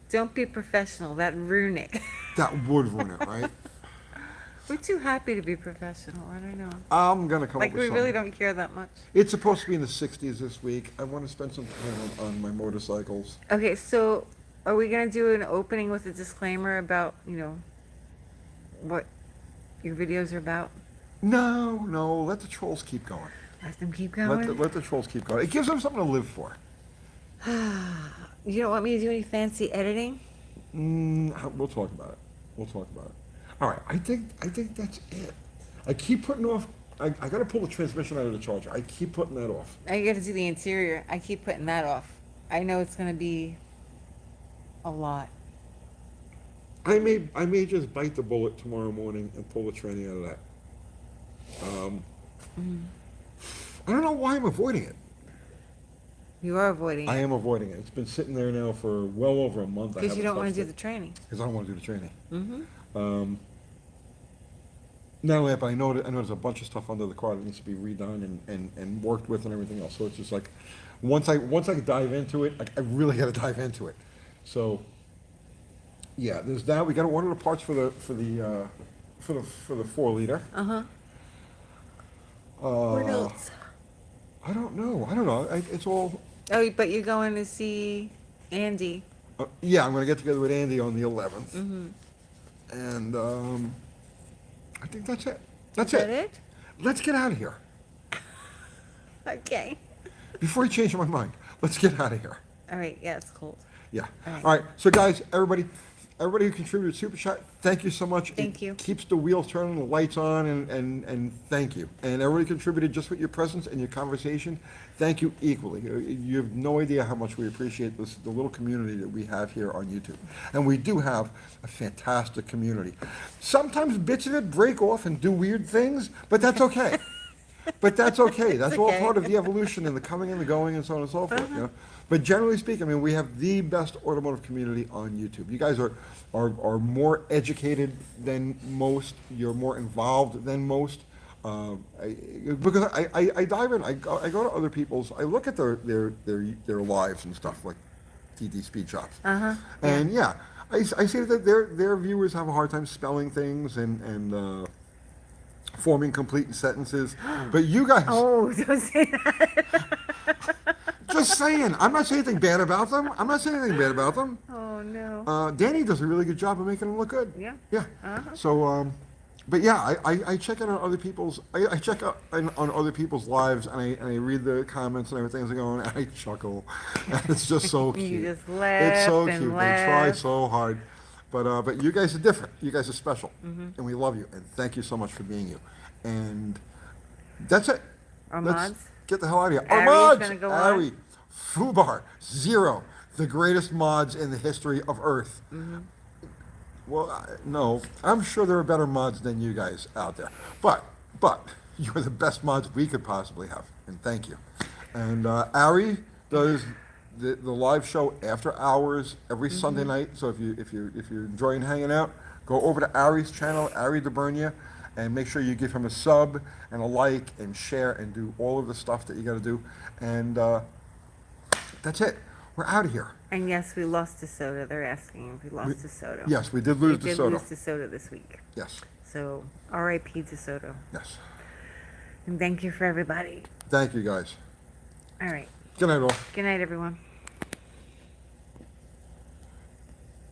Don't be professional. That'd ruin it. That would ruin it, right? We're too happy to be professional. I don't know. I'm gonna come Like, up with we something. really don't care that much. It's supposed to be in the 60s this week. I want to spend some time on my motorcycles. Okay, so are we going to do an opening with a disclaimer about, what your videos are about? No, let the trolls keep going. Let them keep going? Let the trolls keep going. It gives them something to live for. You don't want me to do any fancy editing? We'll talk about it. All right, I think that's it. I keep putting off. I got to pull the transmission out of the Charger. I keep putting that off. I got to do the interior. I keep putting that off. I know it's going to be a lot. I may just bite the bullet tomorrow morning and pull the tranny out of that. I don't know why I'm avoiding it. You are avoiding I it am avoiding it. It's been sitting there now for well over a month. because you don't want to do the training. Because I don't want to do the training. Mm-hmm. Not only that, but I know there's a bunch of stuff under the car that needs to be redone and worked with and everything else. So it's just like, once I dive into it, I really got to dive into it. So, yeah, there's that. We got to order the parts for the 4-liter. Uh-huh. Uh, What else? I don't know. It's all. Oh, but you're going to see Andy. Yeah, I'm going to get together with Andy on the 11th. Mm-hmm. And I think that's it. Is that it? Let's get out of here. Okay. Before you change my mind, let's get out of here. All right. Yeah, it's cold. Yeah. All right. All right. So, guys, everybody who contributed Super Chat, thank you so much. Thank you. It keeps the wheels turning, the lights on, and thank you. And everybody contributed just with your presence and your conversation. Thank you equally. You have no idea how much we appreciate the little community that we have here on YouTube. And we do have a fantastic community. Sometimes bits of it break off and do weird things, but that's okay. That's okay. That's all okay. part of the evolution and the coming and the going and so on and so forth. You know? But generally speaking, I mean, we have the best automotive community on YouTube. You guys are more educated than most. You're more involved than most. Because I dive in. I go to other people's. I look at their lives and stuff like TD Speed Shops. Uh-huh. And yeah, I see that their viewers have a hard time spelling things and forming complete sentences. But you guys, Oh, don't say that. just saying, I'm not saying anything bad about them. I'm not saying anything bad about them. Oh, no. Danny does a really good job of making them look good. Yeah. Yeah. Uh-huh. So, but yeah, I check in on other people's, I check out on other people's lives, and I read the comments and everything as I go, and I chuckle. And it's just so cute. You just laugh It's so and cute. They try laugh. so hard. But you guys are different. You guys are special. Mm-hmm. And we love you. And thank you so much for being you. And that's it. Our Let's mods? get the hell out of here. Our Ari's mods! gonna go on. Ari, Fubar, Zero, the greatest mods in the history of Earth. Mm-hmm. Well, no, I'm sure there are better mods than you guys out there. But you're the best mods we could possibly have, and thank you. And Ari does the live show after hours every Sunday night. So if you're enjoying hanging out, go over to Ari's channel, Ari DeBernia, and make sure you give him a sub and a like and share and do all of the stuff that you got to do. And that's it. We're out of here. And yes, we lost DeSoto. They're asking if we lost DeSoto. Yes, we did lose We did DeSoto. lose DeSoto this week. Yes, So, R.I.P. DeSoto. yes. And thank you for everybody. Thank you, guys. All right. Good night, all. Good night, everyone.